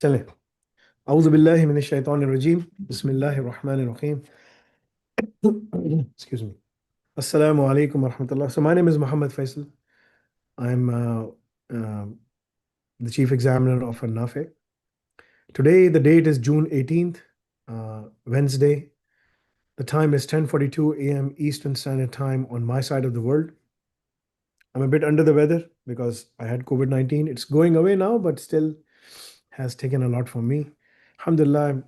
चलें أعوذ بالله من الشيطان الرجيم بسم الله الرحمن الرحيم Excuse me. Assalamu alaikum wa rahmatullah. So my name is Muhammad Faisal. I'm the chief examiner of Nafi. Today the date is June 18th, Wednesday. The time is 10:42 a.m. Eastern Standard Time on my side of the world. I'm a bit under the weather because I had COVID-19. It's going away now, but still has taken a lot from me. Alhamdulillah,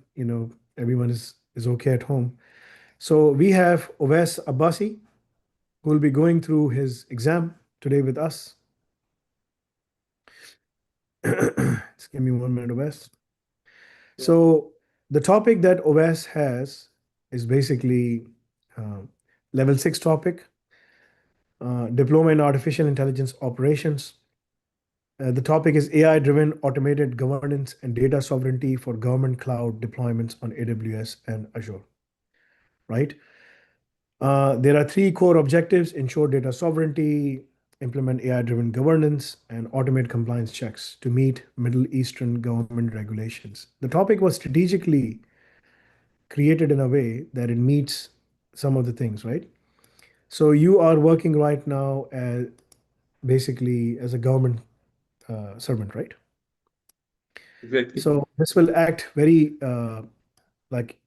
everyone is okay at home. So we have Owais Abbasi, who will be going through his exam today with us. Just give me 1 minute, Owais. So the topic that Owais has is basically level 6 topic, Diploma in Artificial Intelligence Operations. The topic is AI-driven automated governance and data sovereignty for government cloud deployments on AWS and Azure, right? There are 3 core objectives: ensure data sovereignty, implement AI-driven governance, and automate compliance checks to meet Middle Eastern government regulations. The topic was strategically created in a way that it meets some of the things, right? So you are working right now as basically as a government servant, right? Exactly. So this will act very like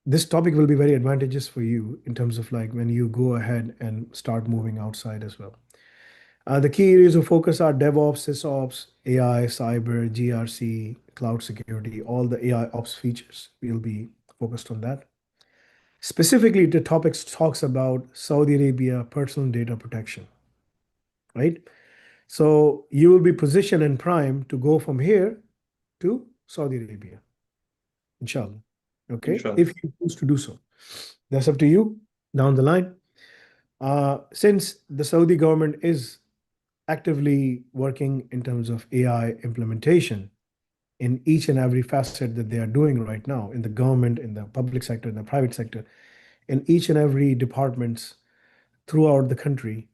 this topic will be very advantageous for you in terms of like when you go ahead and start moving outside as well. The key areas of focus are DevOps, SysOps, AI, cyber, GRC, cloud security, all the AI ops features. We'll be focused on that. Specifically, the topics talks about Saudi Arabia personal data protection, right? So you will be positioned in prime to go from here to Saudi Arabia, inshallah. Okay, Inshallah. if you choose to do so. That's up to you down the line. Since the Saudi government is actively working in terms of AI implementation in each and every facet that they are doing right now in the government, in the public sector, in the private sector, in each and every departments throughout the country,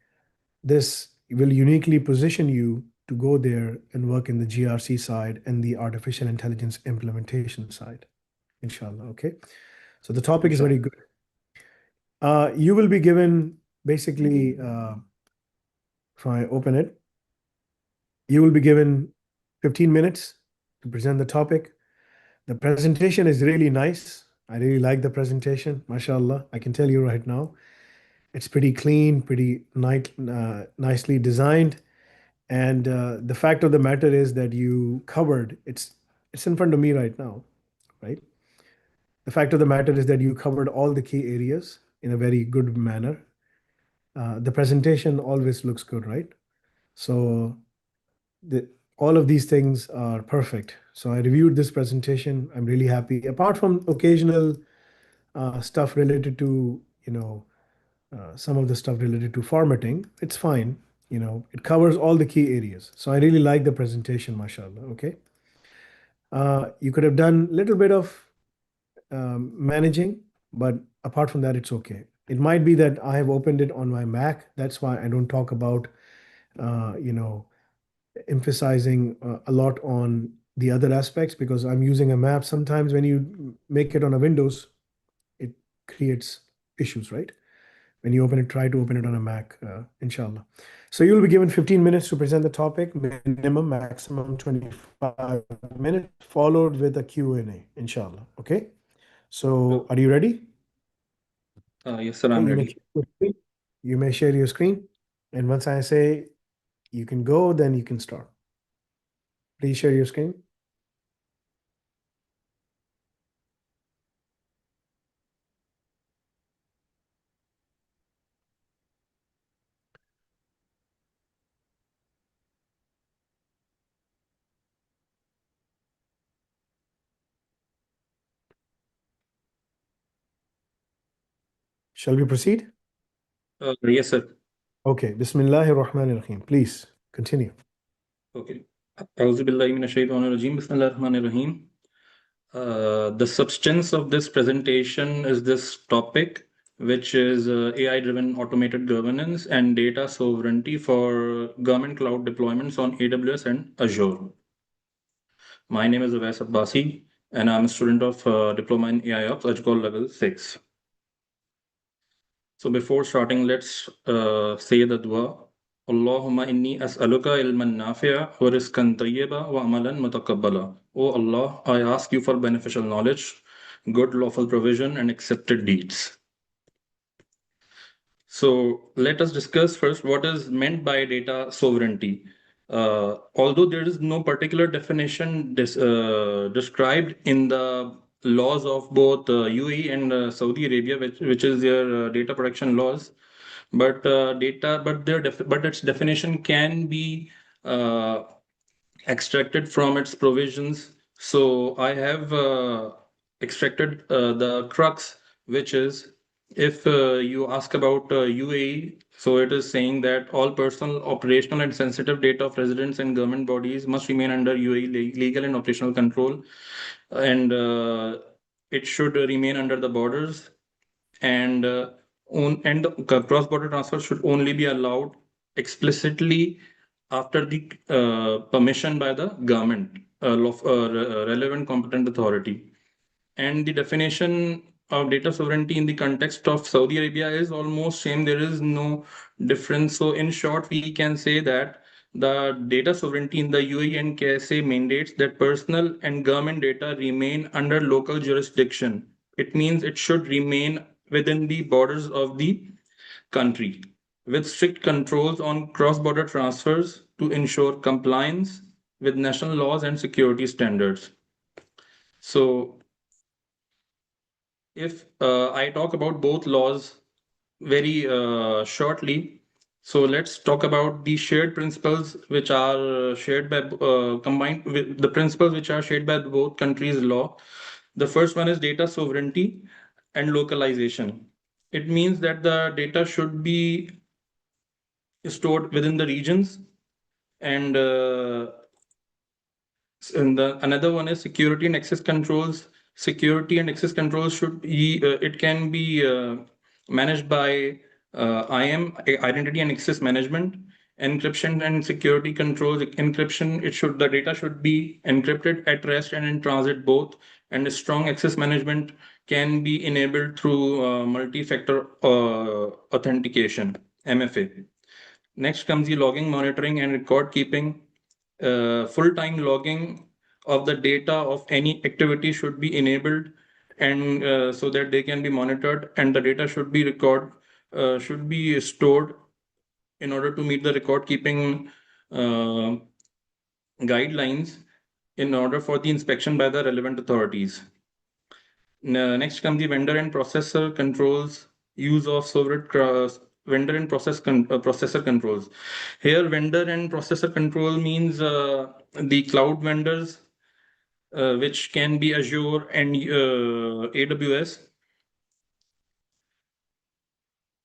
this will uniquely position you to go there and work in the GRC side and the artificial intelligence implementation side, inshallah. Okay. So the topic is very good. You will be given basically, if I open it, you will be given 15 minutes to present the topic. The presentation is really nice. I really like the presentation, mashallah. I can tell you right now. It's pretty clean, pretty nicely designed. And the fact of the matter is that you covered, it's in front of me right now, right? The fact of the matter is that you covered all the key areas in a very good manner. The presentation always looks good, right? So all of these things are perfect. So I reviewed this presentation. I'm really happy. Apart from occasional stuff related to, some of the stuff related to formatting, it's fine. It covers all the key areas. So I really like the presentation, mashallah. Okay. You could have done a little bit of managing, but apart from that, it's okay. It might be that I have opened it on my Mac. That's why I don't talk about, uh, you know, emphasizing a lot on the other aspects because I'm using a map. Sometimes when you make it on a Windows, it creates issues, right? When you open it, try to open it on a Mac, inshallah. So you'll be given 15 minutes to present the topic, minimum, maximum 25 minutes, followed with a Q&A, inshallah. Okay. So are you ready? Yes, sir, I'm ready. You may share your screen. And once I say you can go, then you can start. Please share your screen. Shall we proceed? Yes, sir. Okay. Bismillahir Rahmanir Rahim. Please continue. Okay. A'udhu billahi minash shaitanir rajim. Bismillahir Rahmanir Rahim. The substance of this presentation is this topic, which is AI-driven automated governance and data sovereignty for government cloud deployments on AWS and Azure. My name is Owais Abbasi, and I'm a student of Diploma in AI Ops, EduQual Level 6. So before starting, let's say the dua. Allahumma inni as'aluka ilman nafi'a wa rizqan tayyiba wa amalan mutaqabbala. Oh Allah, I ask you for beneficial knowledge, good lawful provision, and accepted deeds. So let us discuss first what is meant by data sovereignty. Although there is no particular definition described in the laws of both UAE and Saudi Arabia, which is their data protection laws, but its definition can be extracted from its provisions. So I have extracted the crux, which is if you ask about UAE, so it is saying that all personal, operational, and sensitive data of residents and government bodies must remain under UAE legal and operational control, and it should remain under the borders, and the cross-border transfer should only be allowed explicitly after the permission by the government, relevant competent authority. And the definition of data sovereignty in the context of Saudi Arabia is almost same. There is no difference. So in short, we can say that the data sovereignty in the UAE and KSA mandates that personal and government data remain under local jurisdiction. It means it should remain within the borders of the country, with strict controls on cross-border transfers to ensure compliance with national laws and security standards. So if I talk about both laws very shortly, so let's talk about the shared principles which are shared by combined with the principles which are shared by both countries' law. The first one is data sovereignty and localization. It means that the data should be stored within the regions, and another one is security and access controls. Security and access controls should be it can be managed by IAM, identity and access management. Encryption and security controls. Encryption, the data should be encrypted at rest and in transit both, and strong access management can be enabled through multi-factor authentication, MFA. Next comes the logging, monitoring, and record keeping. Full-time logging of the data of any activity should be enabled, and so that they can be monitored, and the data should be stored in order to meet the record keeping guidelines in order for the inspection by the relevant authorities. Next comes the vendor and processor controls, use of vendor and processor controls. Here, vendor and processor control means the cloud vendors, which can be Azure and AWS.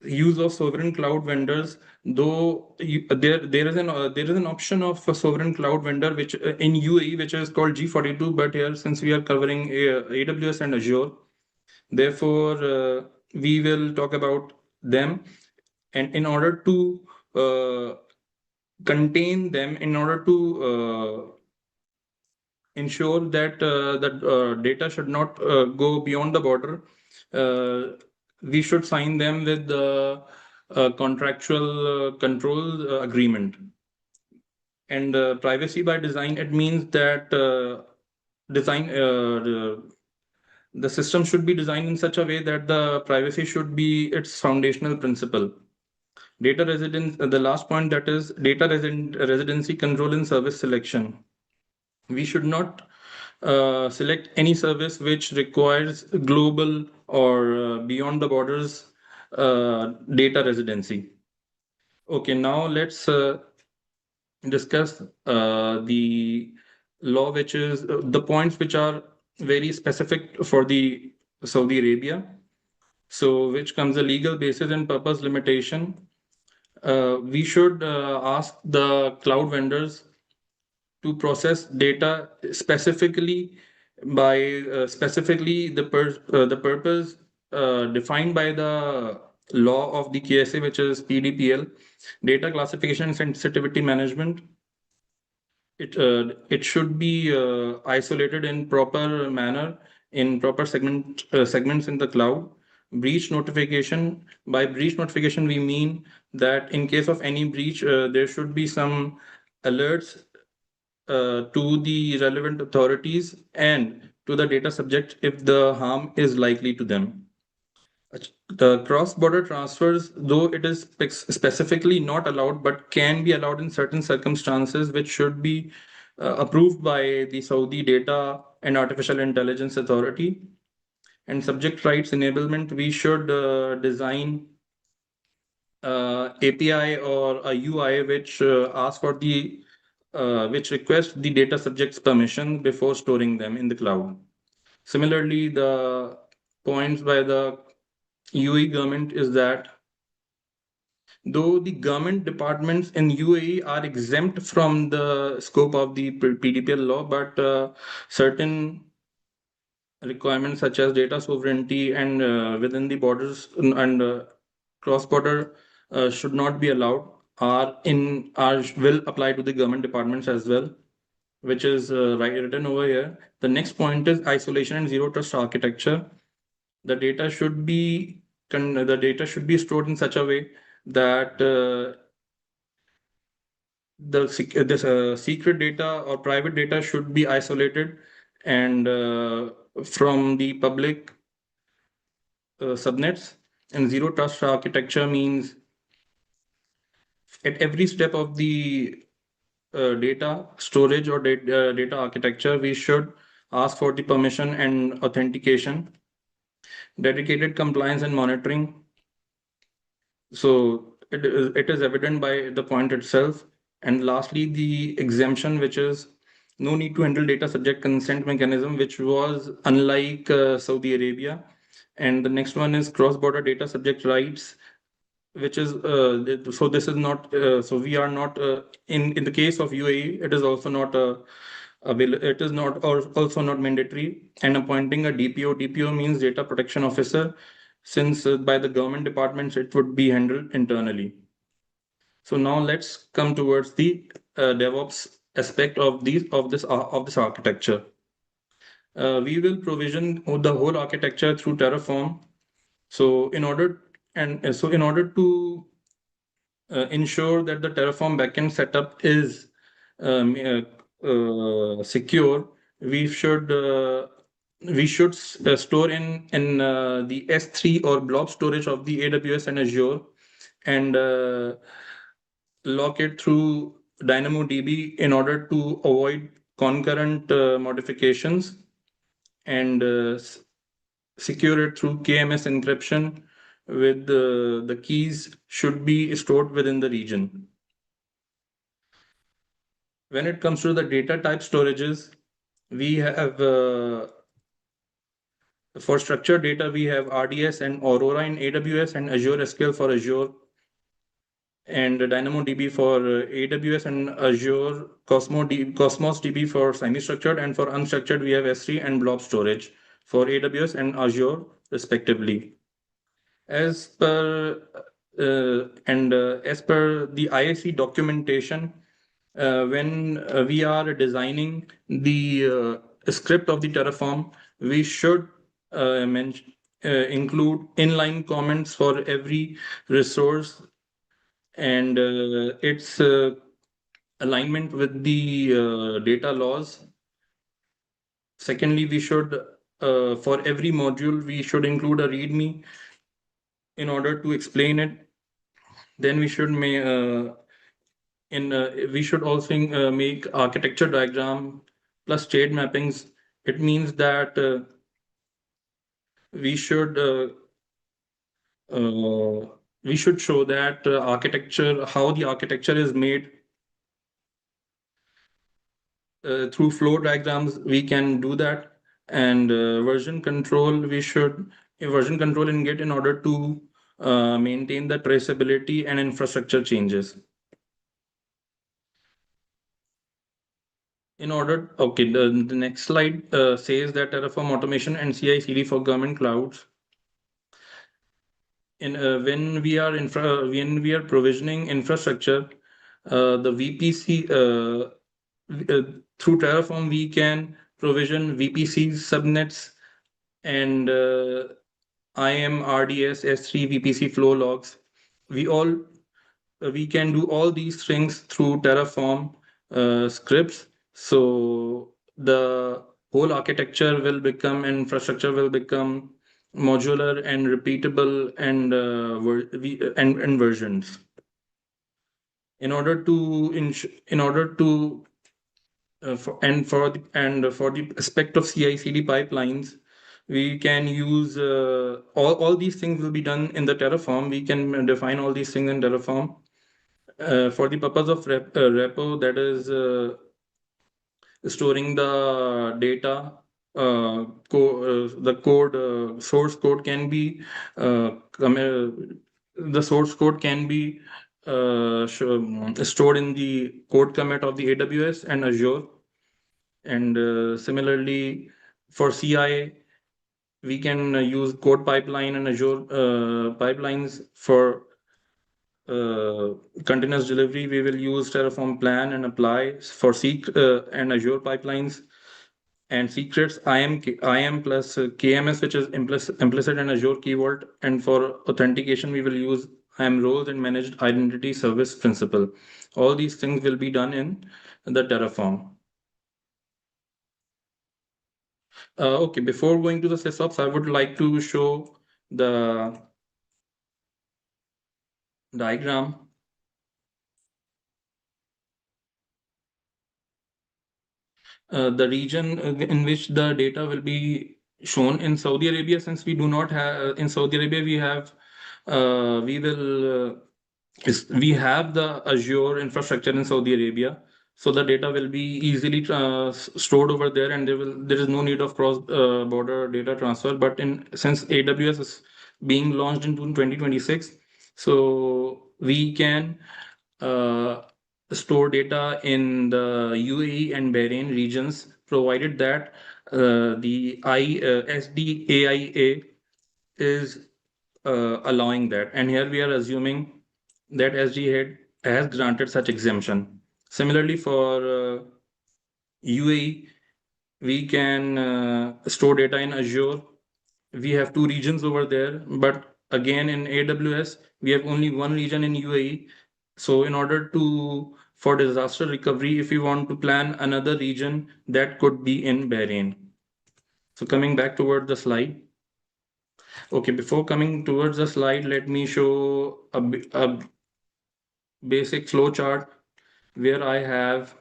Use of sovereign cloud vendors, though there is an option of a sovereign cloud vendor which in UAE, which is called G42, but here since we are covering AWS and Azure, therefore we will talk about them, and in order to contain them, in order to ensure that data should not go beyond the border, we should sign them with the contractual control agreement. And privacy by design, it means that the system should be designed in such a way that the privacy should be its foundational principle. Data residence, the last point, that is data residency control and service selection. We should not select any service which requires global or beyond the borders data residency. Okay, now let's discuss the law, which is the points which are very specific for the Saudi Arabia. So which comes the legal basis and purpose limitation. We should ask the cloud vendors to process data specifically by specifically the purpose defined by the law of the KSA, which is PDPL, data classification and sensitivity management. it should be isolated in proper manner in proper segments in the cloud. Breach notification. By breach notification, we mean that in case of any breach, there should be some alerts to the relevant authorities and to the data subject if the harm is likely to them. The cross-border transfers, though it is specifically not allowed, but can be allowed in certain circumstances, which should be approved by the Saudi Data and Artificial Intelligence Authority. And subject rights enablement, we should design API or a UI which asks for the which requests the data subject's permission before storing them in the cloud. Similarly, the points by the UAE government is that though the government departments in UAE are exempt from the scope of the PDPL law, but certain requirements such as data sovereignty and within the borders and cross-border should not be allowed are will apply to the government departments as well, which is written over here. The next point is isolation and zero trust architecture. The data should be stored in such a way that this secret data or private data should be isolated and from the public subnets. And zero trust architecture means at every step of the data storage or data architecture, we should ask for the permission and authentication, dedicated compliance and monitoring. So it is evident by the point itself. And lastly, the exemption, which is no need to handle data subject consent mechanism, which was unlike Saudi Arabia. And the next one is cross-border data subject rights, which is so this is not so we are not in the case of UAE, it is also not it is not or also not mandatory. And appointing a DPO means data protection officer, since by the government departments it would be handled internally. So now let's come towards the DevOps aspect of this architecture. We will provision the whole architecture through Terraform. So in order to ensure that the Terraform backend setup is secure, we should store in the S3 or blob storage of the AWS and Azure, and lock it through DynamoDB in order to avoid concurrent modifications, and secure it through KMS encryption with the keys should be stored within the region. When it comes to the data type storages, we have for structured data, we have RDS and Aurora in AWS and Azure SQL for Azure, and DynamoDB for AWS and Azure, Cosmos DB for semi-structured, and for unstructured, we have S3 and blob storage for AWS and Azure, respectively. As per the IAC documentation, when we are designing the script of the Terraform, we should include inline comments for every resource and its alignment with the data laws. Secondly, we should for every module we should include a README in order to explain it. Then we should we should also make architecture diagram plus state mappings. It means that we should show that architecture, how the architecture is made. Through flow diagrams, we can do that. And version control, we should version control in Git in order to maintain the traceability and infrastructure changes. The next slide says that Terraform automation and CI/CD for government clouds. When we are provisioning infrastructure, the VPC through Terraform, we can provision VPC subnets and IAM, RDS, S3, VPC flow logs. We can do all these things through Terraform scripts. So the whole architecture will become, infrastructure will become modular and repeatable and and versions. In order to for the aspect of CI/CD pipelines, we can use all these things will be done in the Terraform. We can define all these things in Terraform. For the purpose of repo, that is storing the data, the code, source code can be the source code can be stored in the code commit of the AWS and Azure. And similarly, for CI, we can use code pipeline and Azure pipelines. For continuous delivery, we will use Terraform plan and apply. For and Azure pipelines and secrets, IAM plus KMS, which is implicit in Azure Key Vault. And for authentication, we will use IAM roles and managed identity service principle. All these things will be done in the Terraform. Okay, before going to the sysops, I would like to show the diagram. The region in which the data will be shown in Saudi Arabia. Since we do not have in Saudi Arabia, we have we have the Azure infrastructure in Saudi Arabia, so the data will be easily stored over there, and there is no need of cross border data transfer. But since AWS is being launched in 2026, so we can store data in the UAE and Bahrain regions, provided that the SDAIA is allowing that. And here we are assuming that SG has granted such exemption. Similarly, for UAE, we can store data in Azure. We have 2 regions over there, but again in AWS, we have only 1 region in UAE. So in order for disaster recovery, if we want to plan another region, that could be in Bahrain. So coming back toward the slide. Okay, before coming towards the slide, let me show a basic flow chart where I have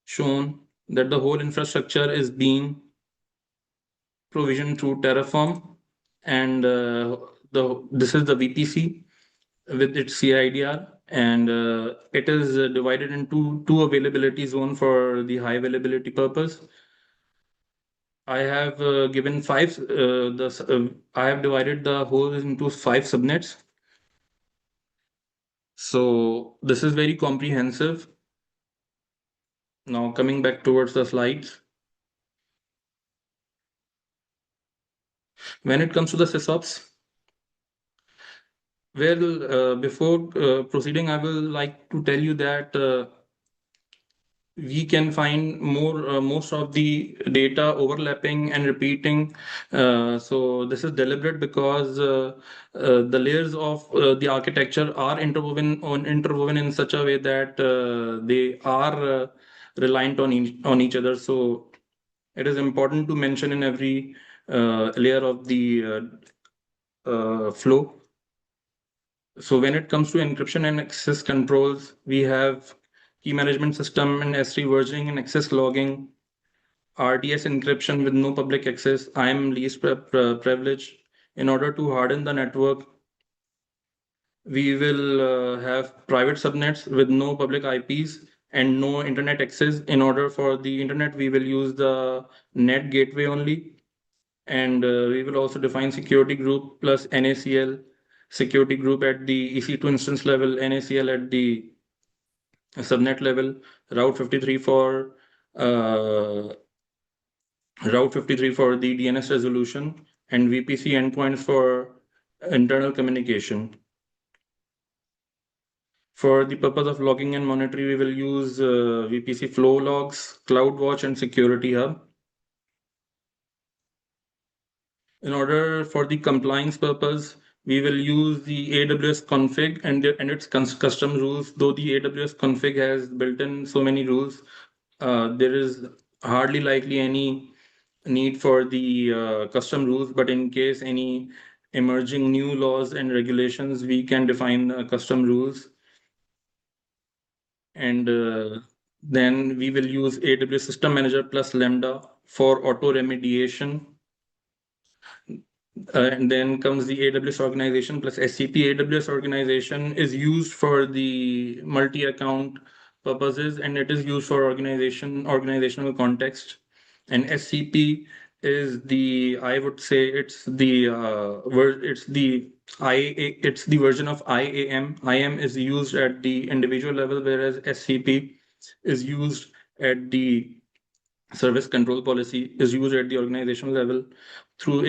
shown that the whole infrastructure is being provisioned through Terraform, and this is the VPC with its CIDR, and it is divided into 2 availability zone for the high availability purpose. I have given 5 I have divided the whole into 5 subnets. So this is very comprehensive. Now coming back towards the slides. When it comes to the sysops, well, before proceeding, I will like to tell you that we can find most of the data overlapping and repeating. So this is deliberate because the layers of the architecture are interwoven in such a way that they are reliant on each other. So it is important to mention in every layer of the flow. So when it comes to encryption and access controls, we have key management system and S3 versioning and access logging, RDS encryption with no public access, IAM least privilege. In order to harden the network, we will have private subnets with no public IPs and no internet access. In order for the internet, we will use the net gateway only. And we will also define security group plus NACL, security group at the EC2 instance level, NACL at the subnet level, Route 53 for uh, Route 53 for the DNS resolution, and VPC endpoints for internal communication. For the purpose of logging and monitoring, we will use VPC Flow Logs, CloudWatch, and Security Hub. In order for the compliance purpose, we will use the AWS config and its custom rules. Though the AWS config has built in so many rules, there is hardly likely any need for the custom rules. But in case any emerging new laws and regulations, we can define custom rules. And then we will use AWS System Manager plus Lambda for auto remediation. And then comes the AWS organization plus SCP. AWS organization is used for the multi-account purposes, and it is used for organizational context. And SCP is the, I would say, it's the it's the version of IAM. IAM is used at the individual level, whereas SCP is used at the service control policy is used at the organizational level. Through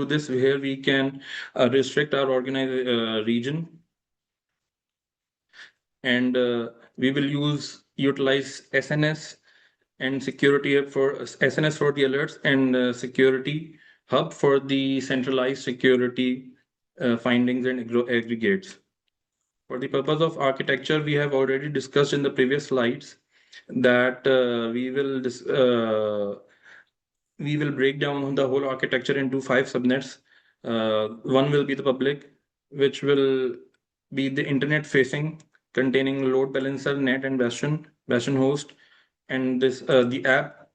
this, here we can restrict our region, and we will utilize SNS and security hub for SNS for the alerts, and security hub for the centralized security findings and aggregates. For the purpose of architecture, we have already discussed in the previous slides that we will break down the whole architecture into 5 subnets. One will be the public, which will be the internet facing, containing load balancer, net, and bastion host. And this the app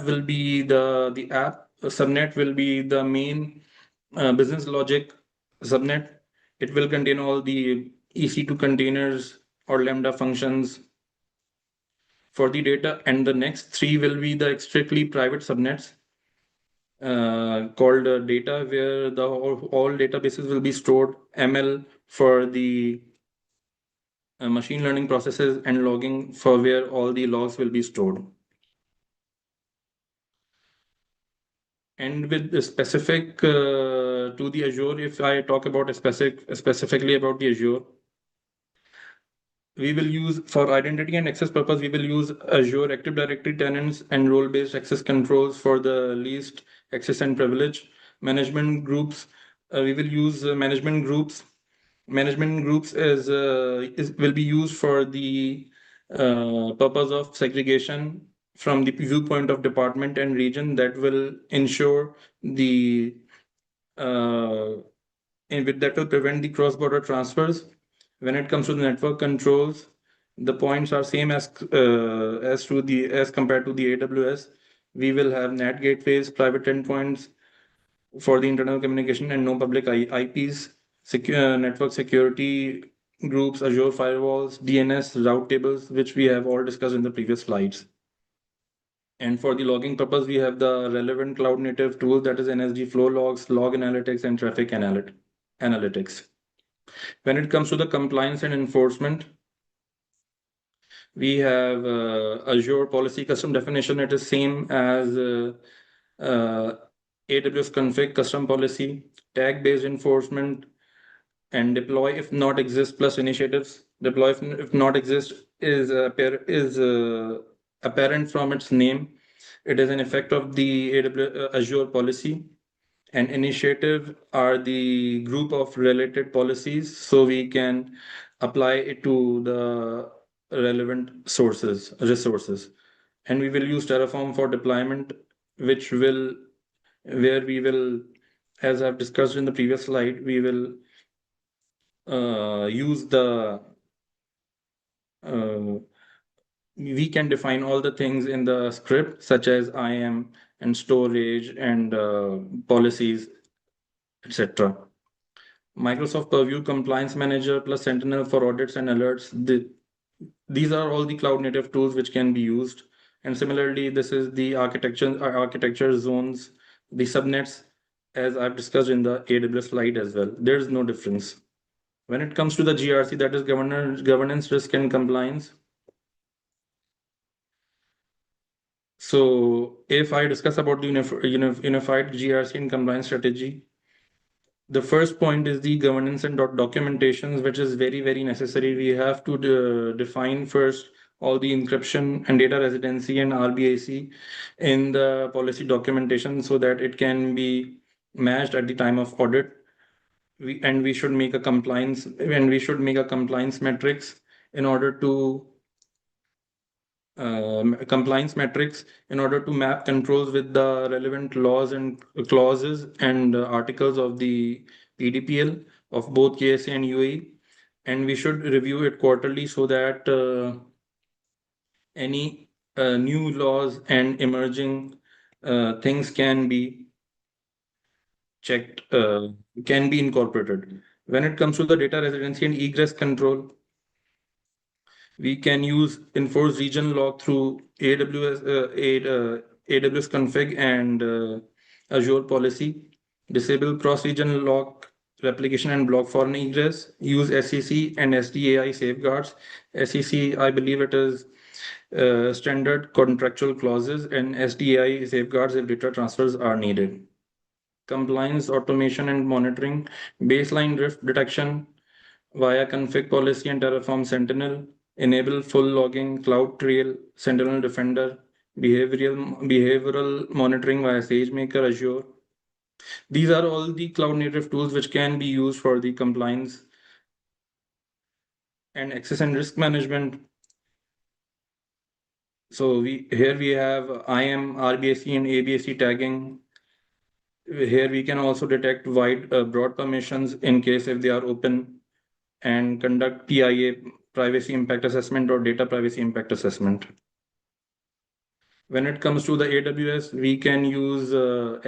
will be the app subnet will be the main business logic subnet. It will contain all the EC2 containers or Lambda functions for the data, and the next 3 will be the strictly private subnets called data, where the all databases will be stored, ML for the machine learning processes, and logging for where all the logs will be stored. And with the specific to the Azure, if I talk about specifically about the Azure, we will use for identity and access purpose, we will use Azure Active Directory tenants and role-based access controls for the least access and privilege. Management groups, we will use management groups. Management groups will be used for the purpose of segregation from the viewpoint of department and region, that will ensure the that will prevent the cross-border transfers. When it comes to the network controls, the points are same as compared to the AWS. We will have NAT gateways, private endpoints for the internal communication, and no public IPs. Network security groups, Azure firewalls, DNS route tables, which we have all discussed in the previous slides. And for the logging purpose, we have the relevant cloud native tools, that is NSG Flow Logs, Log Analytics, and Traffic Analytics. When it comes to the compliance and enforcement, we have Azure policy custom definition. It is same as AWS config custom policy, tag-based enforcement, and deploy if not exist plus initiatives. Deploy if not exist is apparent from its name. It is an effect of the Azure policy. And initiative are the group of related policies, so we can apply it to the relevant resources. And we will use Terraform for deployment, where we will, as I've discussed in the previous slide, we will use we can define all the things in the script, such as IAM and storage and policies, etc. Microsoft Purview Compliance Manager plus Sentinel for audits and alerts. These are all the cloud native tools which can be used. And similarly, this is the architecture zones, the subnets, as I've discussed in the AWS slide as well. There's no difference. When it comes to the GRC, that is governance, risk, and compliance. So if I discuss about the unified GRC and compliance strategy, The first point is the governance and documentations, which is very, very necessary. We have to define first all the encryption and data residency and RBAC in the policy documentation so that it can be matched at the time of audit. We should make a compliance metrics in order to map controls with the relevant laws and clauses and articles of the PDPL of both KSA and UAE. And we should review it quarterly so that any new laws and emerging things can be checked, can be incorporated. When it comes to the data residency and egress control, we can use enforce region lock through AWS config and Azure policy. Disable cross-region lock replication and block foreign egress. Use SEC and SDAI safeguards. SEC, I believe it is standard contractual clauses, and SDAI safeguards if data transfers are needed. Compliance, automation, and monitoring. Baseline drift detection via config policy and Terraform Sentinel. Enable full logging, CloudTrail, Sentinel Defender, behavioral monitoring via SageMaker, Azure. These are all the cloud native tools which can be used for the compliance and access and risk management. So here we have IAM, RBAC, and ABAC tagging. Here we can also detect wide broad permissions in case if they are open, and conduct PIA, privacy impact assessment, or data privacy impact assessment. When it comes to the AWS, we can use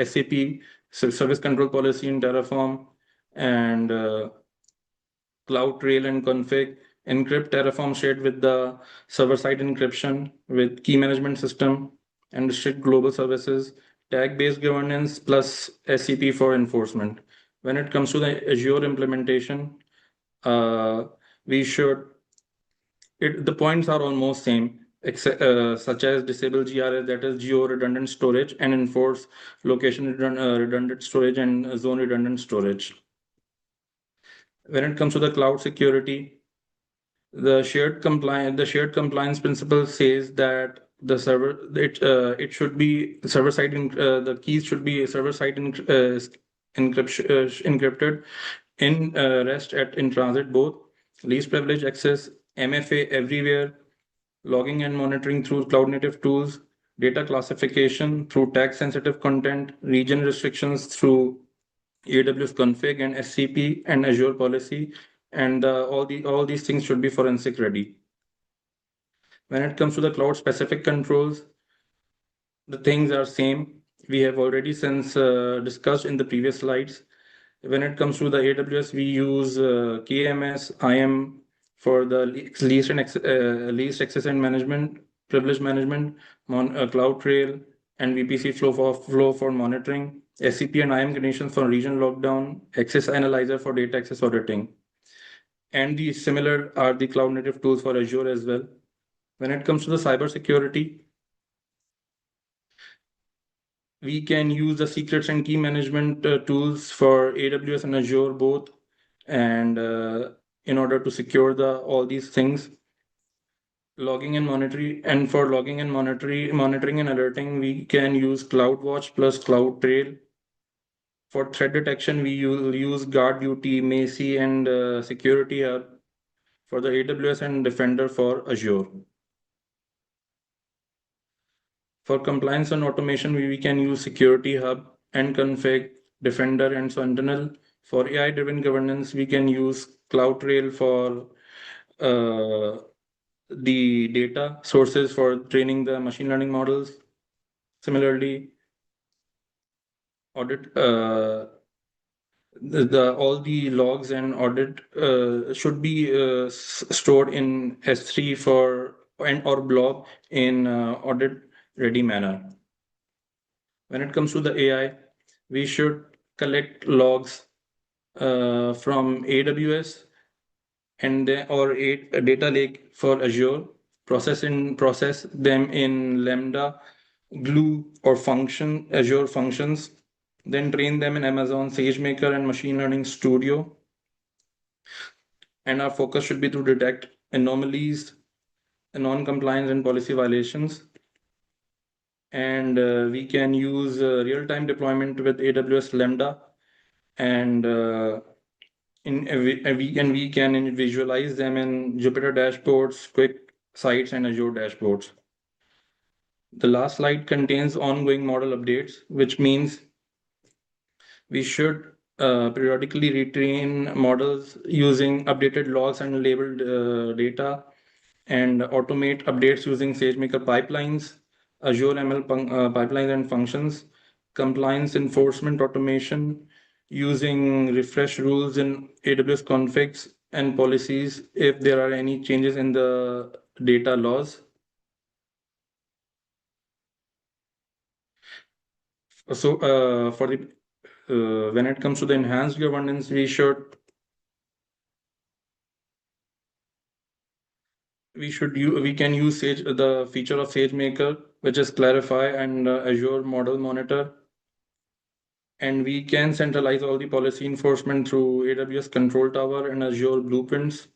SAP, service control policy in Terraform, and CloudTrail and config, encrypt Terraform shared with the server-side encryption with key management system, and restrict global services, tag-based governance plus SCP for enforcement. When it comes to the Azure implementation, we should, the points are almost same, such as disable GRS, that is geo redundant storage, and enforce location redundant storage and zone redundant storage. When it comes to the cloud security, the shared compliance principle says that the server it should be server side the keys should be server side encrypted in rest in transit both, least privilege access, MFA everywhere, logging and monitoring through cloud native tools, data classification through tag sensitive content, region restrictions through AWS config and SCP and Azure policy, and all these things should be forensic ready. When it comes to the cloud specific controls, the things are same. We have already since discussed in the previous slides. When it comes to the AWS, we use KMS, IAM for the least access and management, privilege management, CloudTrail, and VPC flow for monitoring, SCP and IAM conditions for region lockdown, access analyzer for data access auditing. And the similar are the cloud native tools for Azure as well. When it comes to the cybersecurity, we can use the secrets and key management tools for AWS and Azure both, and in order to secure all these things. Logging and monitoring, and for logging and monitoring and alerting, we can use CloudWatch plus CloudTrail. For threat detection, we use GuardDuty, Macy, and Security Hub for the AWS and Defender for Azure. For compliance and automation, we can use Security Hub and Config, Defender, and Sentinel. For AI-driven governance, we can use CloudTrail for the data sources for training the machine learning models. Similarly, audit all the logs and audit should be stored in S3 or blob in audit ready manner. When it comes to the AI, we should collect logs from AWS and or a data lake for Azure, process them in Lambda, Glue, or Azure functions, then train them in Amazon SageMaker and Machine Learning Studio. And our focus should be to detect anomalies, non-compliance, and policy violations. And we can use real-time deployment with AWS Lambda, and we can visualize them in Jupyter dashboards, Quick Sites, and Azure dashboards. The last slide contains ongoing model updates, which means we should periodically retrain models using updated logs and labeled data, and automate updates using SageMaker pipelines, Azure ML pipelines and functions, compliance enforcement automation using refresh rules in AWS configs and policies if there are any changes in the data laws. So for the when it comes to the enhanced governance, we can use the feature of SageMaker, which is Clarify, and Azure Model Monitor. And we can centralize all the policy enforcement through AWS Control Tower and Azure Blueprints.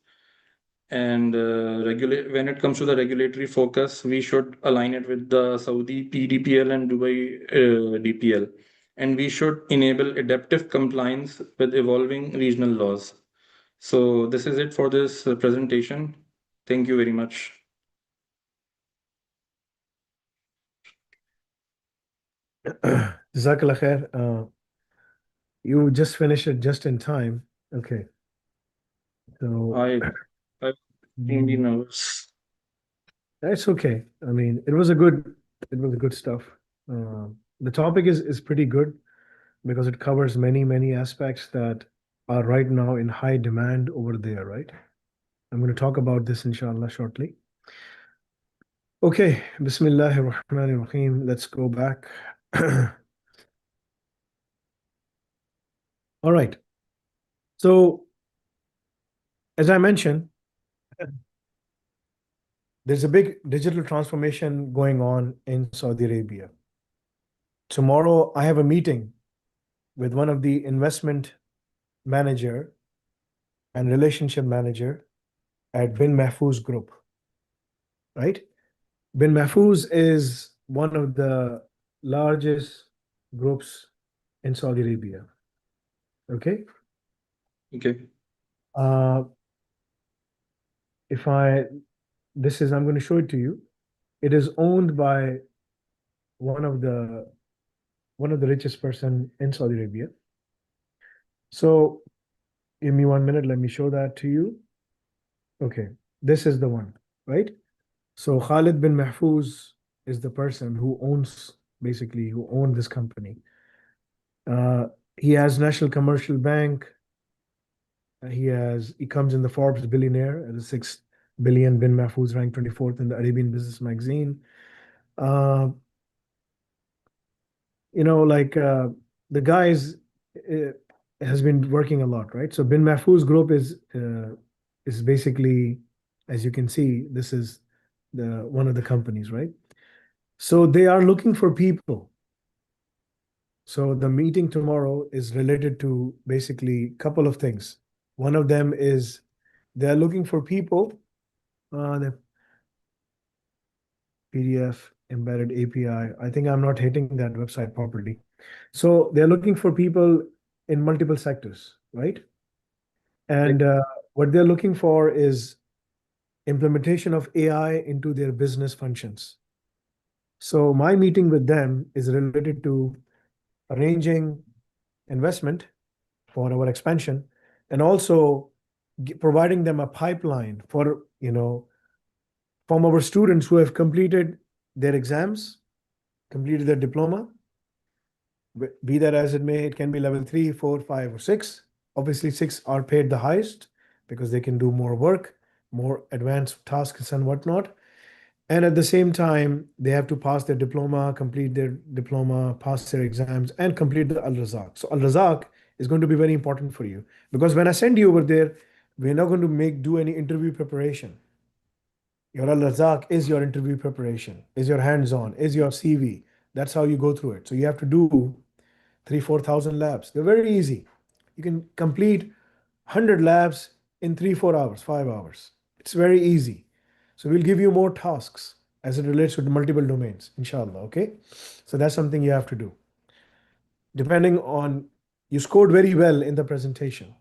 And when it comes to the regulatory focus, we should align it with the Saudi PDPL and Dubai DPL. And we should enable adaptive compliance with evolving regional laws. So this is it for this presentation. Thank you very much. Jazakallah khair. You just finished it just in time. Okay. So I'm really nervous. that's okay. I mean, it was good stuff. The topic is pretty good because it covers many aspects that are right now in high demand over there, right? I'm going to talk about this inshallah shortly. Okay, Bismillahir Rahmanir Rahim. Let's go back. All right. So, as I mentioned, there's a big digital transformation going on in Saudi Arabia. Tomorrow, I have a meeting with one of the investment manager and relationship manager at Bin Mahfouz Group, right? Bin Mahfouz is one of the largest groups in Saudi Arabia. Okay. Okay. I'm going to show it to you. It is owned by one of the richest person in Saudi Arabia. So give me 1 minute. Let me show that to you. Okay, this is the one, right? So Khalid bin Mahfouz is the person who owns this company. He has National Commercial Bank. He comes in the Forbes billionaire at the 6 billion. Bin Mahfouz ranked 24th in the Arabian Business Magazine. The guys has been working a lot, right? So Bin Mahfouz Group is basically, as you can see, this is one of the companies, right? So they are looking for people. So the meeting tomorrow is related to basically a couple of things. One of them is they're looking for people. The PDF embedded API. I think I'm not hitting that website properly. So they're looking for people in multiple sectors, right? And what they're looking for is implementation of AI into their business functions. So my meeting with them is related to arranging investment for our expansion and also providing them a pipeline for, from our students who have completed their exams, completed their diploma, be that as it may, it can be level 3, 4, 5, or 6. Obviously, 6 are paid the highest because they can do more work, more advanced tasks and whatnot. And at the same time, they have to pass their diploma, complete their diploma, pass their exams, and complete the Al Razak. So Al Razak is going to be very important for you because when I send you over there, we're not going to do any interview preparation. Your Al Razak is your interview preparation, is your hands-on, is your CV. That's how you go through it. So you have to do 4,000 labs. They're very easy. You can complete 100 labs in 3, 4 hours, 5 hours. It's very easy. So we'll give you more tasks as it relates to multiple domains, inshallah. Okay. So that's something you have to do. Depending on, you scored very well in the presentation.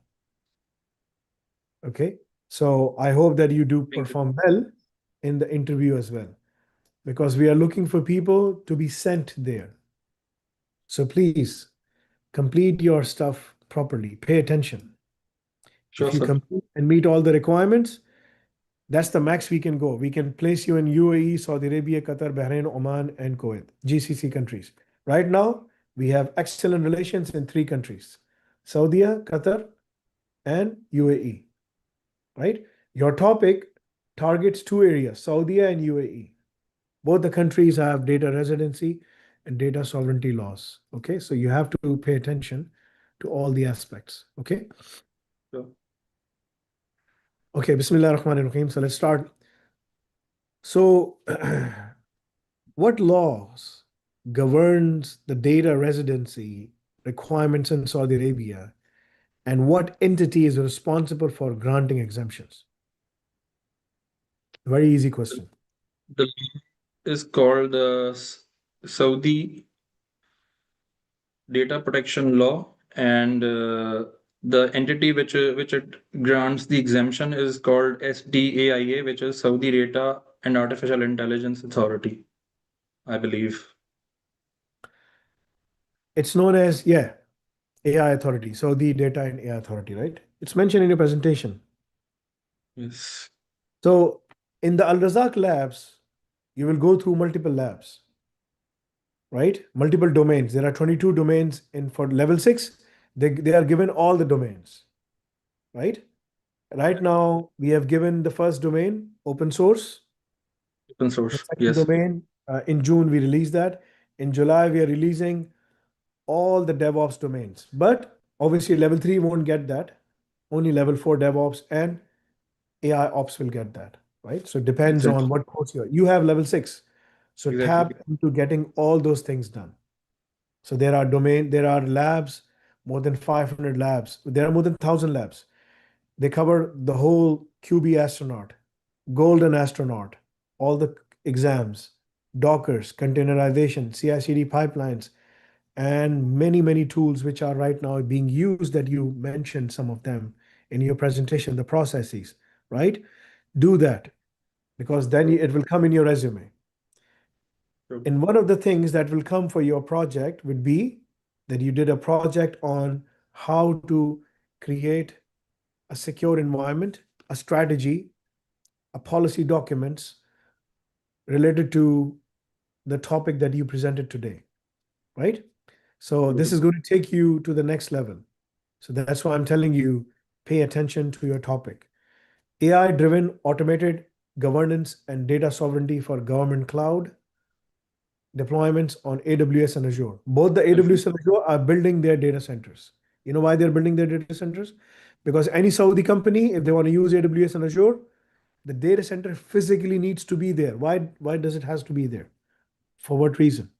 Okay. So I hope that you do Thank you. perform well in the interview as well, because we are looking for people to be sent there. So please complete your stuff properly. Pay attention. Sure, If you sir. complete and meet all the requirements, that's the max we can go. We can place you in UAE, Saudi Arabia, Qatar, Bahrain, Oman, and Kuwait, GCC countries. Right now, we have excellent relations in 3 countries: Saudi, Qatar, and UAE. Right? Your topic targets 2 areas: Saudi and UAE. Both the countries have data residency and data sovereignty laws. Okay, so you have to pay attention to all the aspects. Okay. Sure. Okay, Bismillah ar-Rahman ar-Rahim. So let's start. So, what laws governs the data residency requirements in Saudi Arabia, and what entity is responsible for granting exemptions? Very easy question. The law is called the Saudi Data Protection Law, and the entity which it grants the exemption is called SDAIA, which is Saudi Data and Artificial Intelligence Authority, I believe. It's known as, yeah, AI Authority, Saudi Data and AI Authority, right? It's mentioned in your presentation. Yes. So in the Al Razak labs, you will go through multiple labs, right? Multiple domains. There are 22 domains in for level 6. They are given all the domains, right? Right now, we have given the first domain, open source. Open The source. second Yes. domain, in June, we released that. In July, we are releasing all the DevOps domains. But obviously, level 3 won't get that. Only level 4 DevOps and AI Ops will get that, right? So it depends on Exactly. what course you have level 6. So Exactly. tap into getting all those things done. So there are labs, more than 500 labs. There are more than 1,000 labs. They cover the whole QB astronaut, golden astronaut, all the exams, Dockers, containerization, CI/CD pipelines, and many, many tools which are right now being used that you mentioned some of them in your presentation, the processes, right? Do that, because then True. it will come in your resume. True. And one of the things that will come for your project would be that you did a project on how to create a secure environment, a strategy, a policy documents related to the topic that you presented today, right? So this True. is going to take you to the next level. So that's why I'm telling you, pay attention to your topic. AI-driven automated governance and data sovereignty for government cloud deployments on AWS and Azure. Both the AWS and Azure are building their data centers. You know why they're building their data centers? Because any Saudi company, if they want to use AWS and Azure, the data center physically needs to be there. Why does it has to be there? For what reason?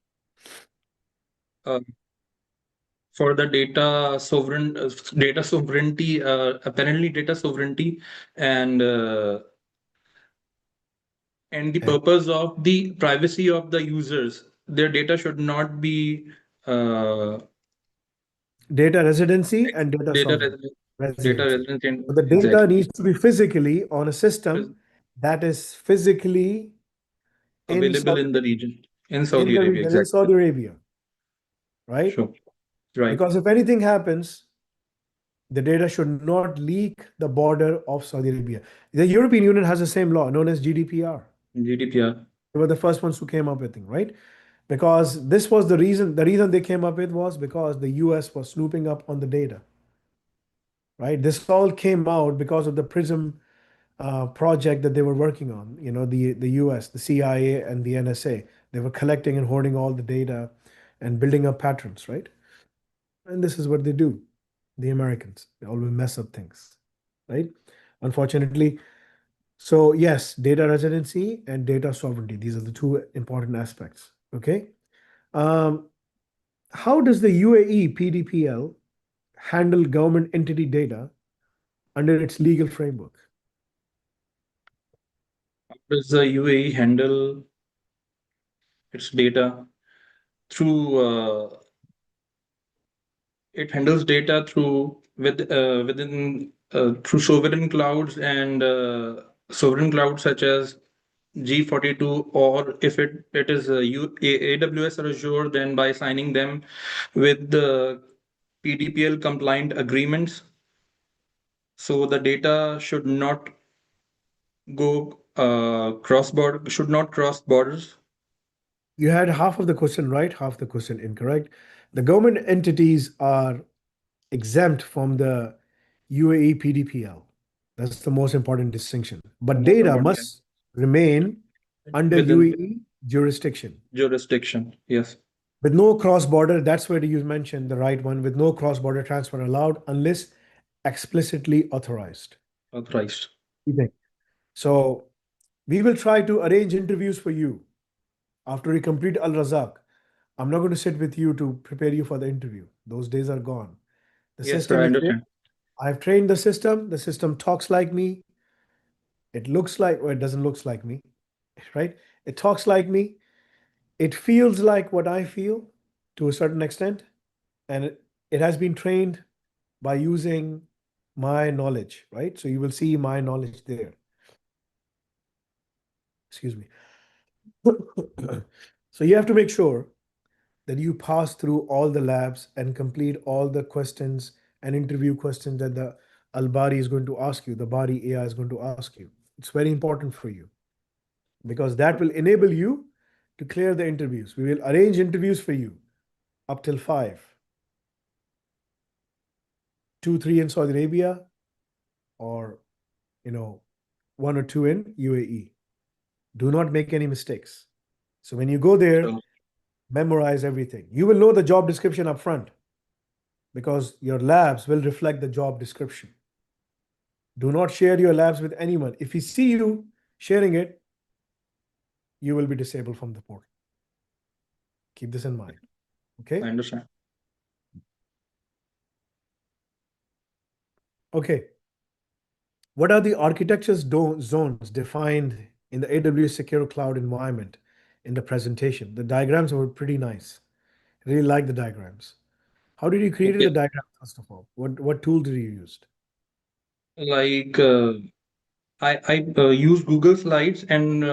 Uh, for the data sovereignty, apparently data sovereignty, and the And purpose of the privacy of the users. Their data should not be uh, data residency and data data data residency. residency. So the data Exactly. needs to be physically on a system that is physically in Available Saudi, in the region in in Saudi the Arabia. region, in Exactly. Saudi Arabia, right? Sure. Right. Because if anything happens, the data should not leak the border of Saudi Arabia. The European Union has the same law known as GDPR. GDPR. They were the first ones who came up with it, right? Because this was the reason. The reason they came up with was because the US was snooping up on the data, right? This all came out because of the PRISM project that they were working on. You know, the US, the CIA, and the NSA. They were collecting and hoarding all the data and building up patterns, right? And this is what they do. The Americans, they always mess up things, right? Unfortunately. So yes, data residency and data sovereignty. These are the two important aspects. Okay. Um, How does the UAE PDPL handle government entity data under its legal framework? How does the UAE handle its data through it handles data through within through sovereign clouds and sovereign clouds such as G42, or if it is AWS or Azure, then by signing them with the PDPL compliant agreements. So the data should not go cross border, should not cross borders. You had half of the question right, half the question incorrect. The government entities are exempt from the UAE PDPL. That's the most important distinction. The But most data important must remain under within UAE jurisdiction jurisdiction. Yes, with no cross border. That's where you mentioned the right one, with no cross border transfer allowed unless explicitly authorized. authorized. Okay. So we will try to arrange interviews for you after you complete Al Razak. I'm not going to sit with you to prepare you for the interview. Those days are gone. The Yes, sir, system I is there. understand. I've trained the system. The system talks like me. It looks like, or it doesn't looks like me, right? It talks like me. It feels like what I feel to a certain extent. And it has been trained by using my knowledge, right? So you will see my knowledge there. Excuse me. So you have to make sure that you pass through all the labs and complete all the questions and interview questions that the Al-Bari is going to ask you, the Bari AI is going to ask you. It's very important for you because that will enable you to clear the interviews. We will arrange interviews for you up till 5, 2, 3 in Saudi Arabia, or you know, 1 or 2 in UAE. Do not make any mistakes. So when you go there, So memorize everything. You will know the job description up front because your labs will reflect the job description. Do not share your labs with anyone. If we see you sharing it, you will be disabled from the portal. Keep this in mind. I Okay. understand. Okay. What are the architecture's zones defined in the AWS Secure Cloud environment in the presentation? The diagrams were pretty nice. I really like the diagrams. How did you create Okay, the diagram, first of all? What tool did you use? like I use Google Slides and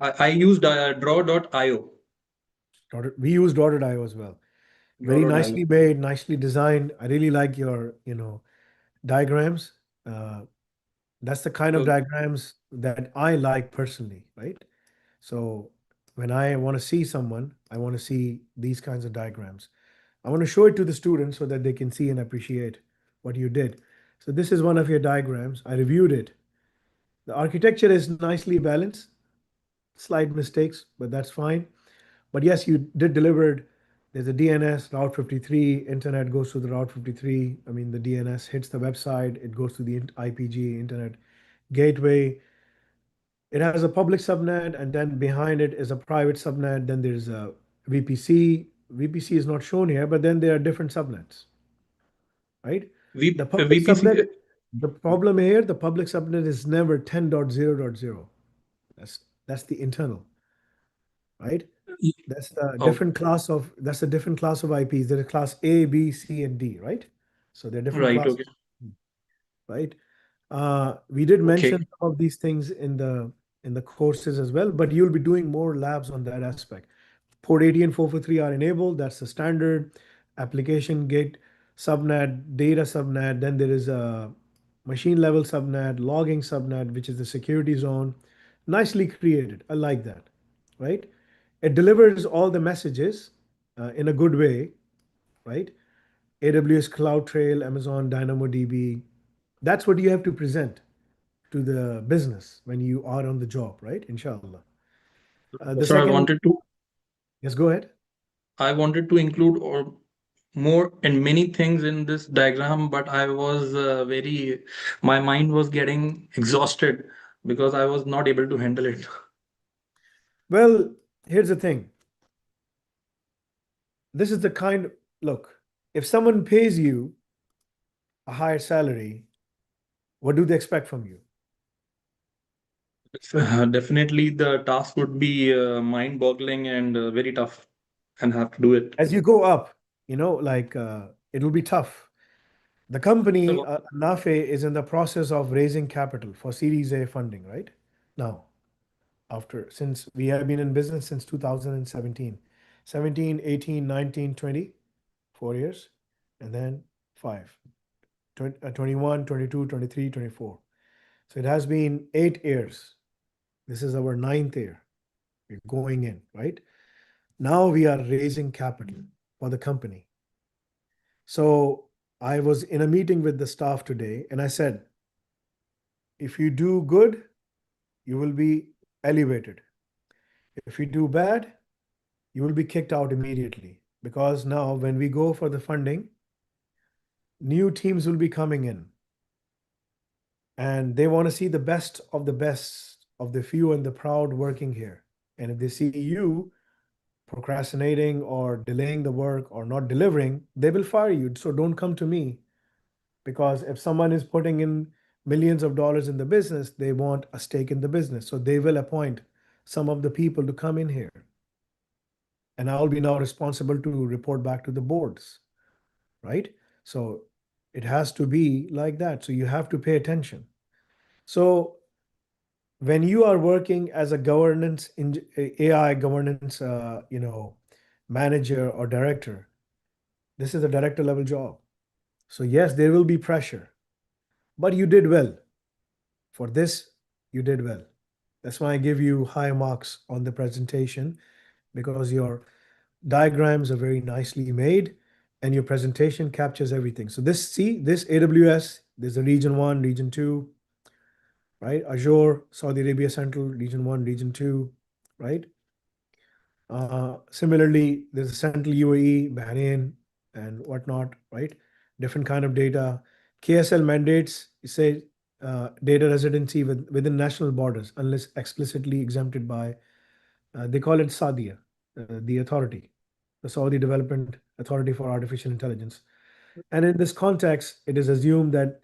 I used draw.io. We use Dotted.io as well. Very Draw.io. nicely made, nicely designed. I really like your, diagrams. Uh, that's the kind of So diagrams that I like personally, right? So when I want to see someone, I want to see these kinds of diagrams. I want to show it to the students so that they can see and appreciate what you did. So this is one of your diagrams. I reviewed it. The architecture is nicely balanced, slight mistakes, but that's fine. But yes, you did deliver it. There's a DNS, Route 53, internet goes to the Route 53. I mean, the DNS hits the website, it goes to the IPG, internet gateway. It has a public subnet, and then behind it is a private subnet. Then there's a VPC. VPC is not shown here, but then there are different subnets, right? The public VPC. subnet, the problem here, the public subnet is never 10.0.0. That's the internal, right? Oh, That's a different class of IPs. There is class A, B, C, and D, right? So they're different right. classes, Okay. right? We did Okay. mention some of these things in the courses as well, but you'll be doing more labs on that aspect. Port 80 and 443 are enabled. That's the standard application gate subnet, data subnet. Then there is a machine level subnet, logging subnet, which is the security zone. Nicely created. I like that, right? It delivers all the messages in a good way, right? AWS CloudTrail, Amazon DynamoDB. That's what you have to present to the business when you are on the job, right? Inshallah. The So second, yes, go ahead. I wanted to include or more and many things in this diagram, but I was my mind was getting exhausted because I was not able to handle it. Well, here's the thing. this is the kind, look, if someone pays you a higher salary, what do they expect from you? Definitely, the task would be mind-boggling and very tough, and have to do it. As you go up, like it'll be tough. The company, So, Nafe, is in the process of raising capital for Series A funding, right? Now, since we have been in business since 2017, 17, 18, 19, 20, 4 years, and then five, 21, 22, 23, 24. So it has been 8 years. This is our ninth year. We're going in, right? Now we are raising capital for the company. So I was in a meeting with the staff today and I said, if you do good, you will be elevated. If you do bad, you will be kicked out immediately. Because now, when we go for the funding, new teams will be coming in and they want to see the best of the few and the proud working here. And if they see you procrastinating or delaying the work or not delivering, they will fire you. So don't come to me, because if someone is putting in millions of dollars in the business, they want a stake in the business. So they will appoint some of the people to come in here. And I'll be now responsible to report back to the boards, right? So it has to be like that. So you have to pay attention. So when you are working as a governance in AI governance, manager or director, this is a director level job. So yes, there will be pressure, but you did well. For this, you did well. That's why I give you high marks on the presentation, because your diagrams are very nicely made and your presentation captures everything. So this AWS, there's a region 1, region 2, right? Azure, Saudi Arabia Central, region 1, region 2, right? Similarly, there's a Central UAE, Bahrain, and whatnot, right? Different kind of data. KSL mandates say data residency within national borders, unless explicitly exempted by, they call it SADIA, the authority, the Saudi Development Authority for Artificial Intelligence. And in this context, it is assumed that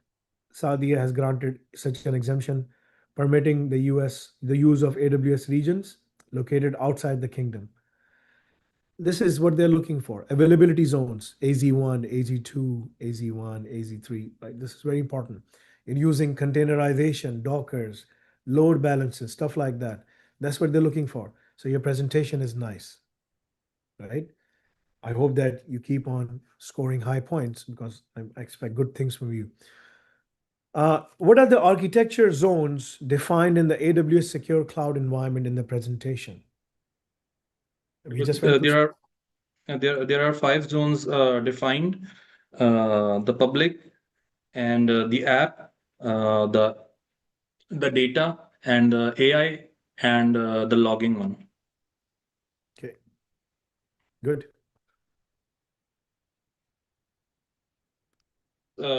Saudia has granted such an exemption, permitting the use of AWS regions located outside the kingdom. This is what they're looking for. Availability zones, AZ1, AZ2, AZ1, AZ3, right? This is very important. In using containerization, Dockers, load balances, stuff like that. That's what they're looking for. So your presentation is nice, right? I hope that you keep on scoring high points, because I expect good things from you. What are the architecture zones defined in the AWS Secure Cloud environment in the presentation? We just went through. there are 5 zones defined: the public, and the app, the data, and the AI, and the logging one. Okay, good. Uh,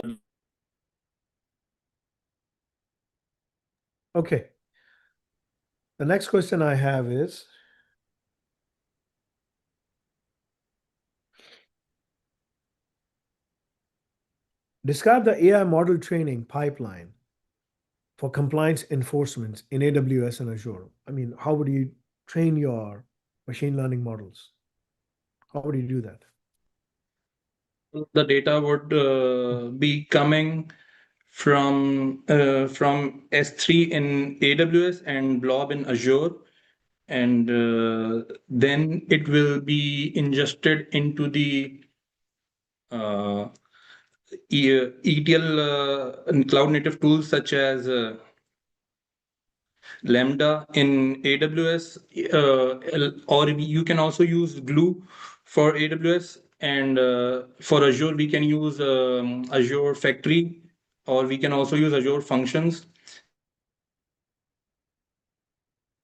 Okay. The next question I have is, describe the AI model training pipeline for compliance enforcement in AWS and Azure. I mean, how would you train your machine learning models? How would you do that? the data would be coming from S3 in AWS and Blob in Azure, and then it will be ingested into the ETL cloud native tools such as Lambda in AWS, or you can also use Glue for AWS, and for Azure we can use Azure Factory, or we can also use Azure Functions.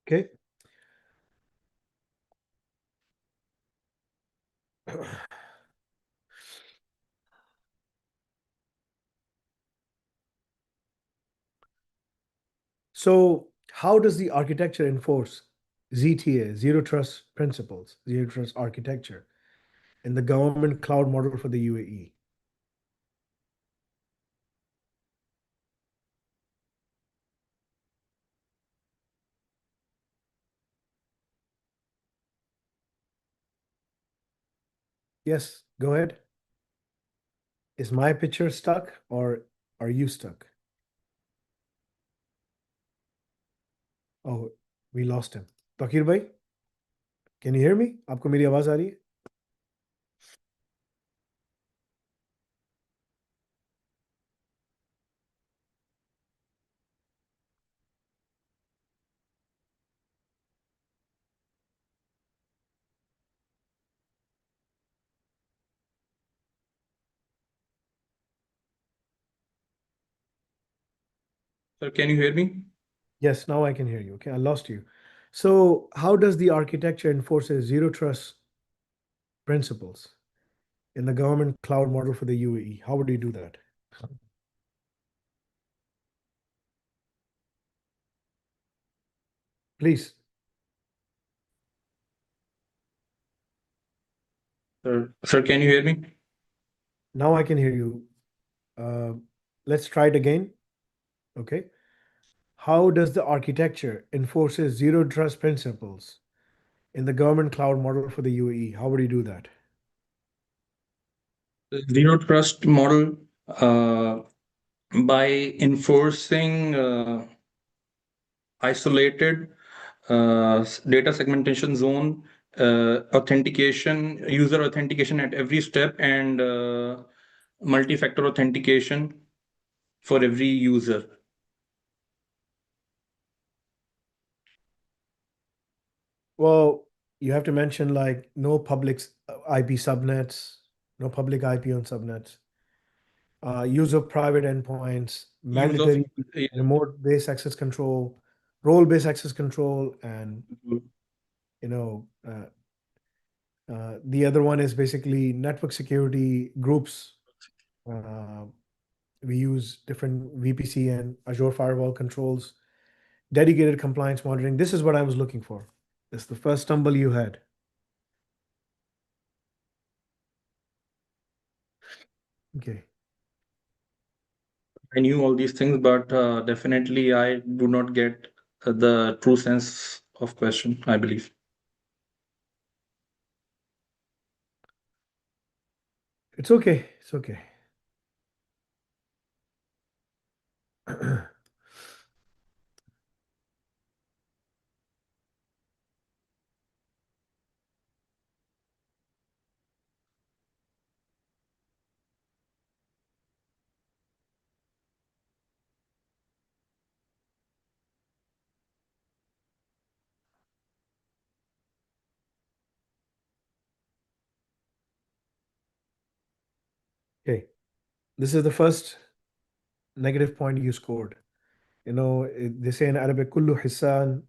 Okay. So how does the architecture enforce ZTA, zero trust principles, zero trust architecture? in the government cloud model for the UAE? Yes, go ahead. Is my picture stuck or are you stuck? Oh, we lost him. Takir bhai, can you hear me? आपको मेरी आवाज आ रही है? Sir, can you hear me? Yes, now I can hear you. Okay, I lost you. So, how does the architecture enforces zero trust principles in the government cloud model for the UAE? How would you do that? Please. Sir, can you hear me? Now I can hear you. Uh, let's try it again. Okay. How does the architecture enforces zero trust principles in the government cloud model for the UAE? How would you do that? Zero trust model by enforcing isolated data segmentation zone, authentication, user authentication at every step, and multi-factor authentication for every user. Well, you have to mention like no public IP subnets, no public IP on subnets, use of private endpoints, Use of mandatory remote-based access control, role-based access control, and you know, the other one is basically network security groups. We use different VPC and Azure firewall controls, dedicated compliance monitoring. This is what I was looking for. This is the first stumble you had. Okay. I knew all these things, but definitely I do not get the true sense of question, I believe. It's okay. It's okay. Okay. This is the first negative point you scored. They say in Arabic, kullu hisan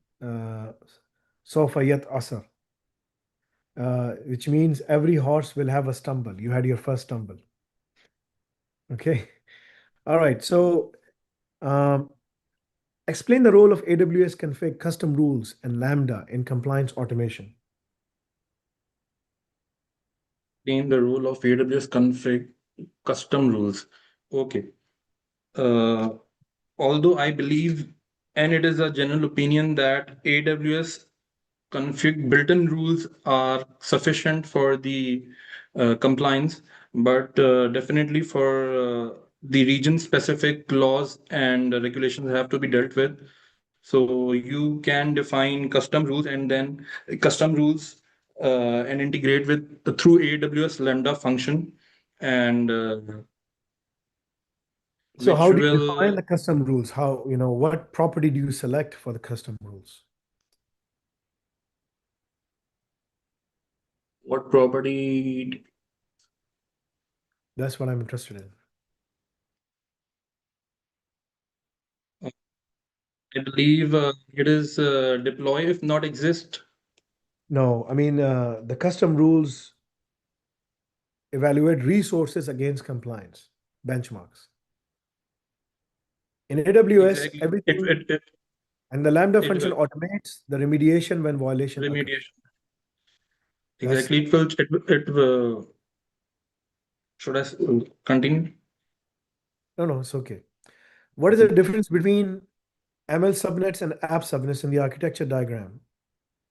sofa yat asar, which means every horse will have a stumble. You had your first stumble. Okay. All right. So um, explain the role of AWS config custom rules and Lambda in compliance automation. Name the role of AWS config custom rules. Okay. Although I believe, and it is a general opinion, that AWS config built-in rules are sufficient for the compliance, but definitely for the region-specific laws and regulations have to be dealt with. So you can define custom rules and then custom rules and integrate with through AWS Lambda function, and So which how do you define will the custom rules? What property do you select for the custom rules? what property? That's what I'm interested in. I believe it is deploy if not exist. No, I mean, the custom rules evaluate resources against compliance benchmarks. In AWS, Exactly. everything and the Lambda It function automates the remediation when violation occurs. remediation. Exactly. Should I continue? No, it's okay. What is the difference between ML subnets and app subnets in the architecture diagram?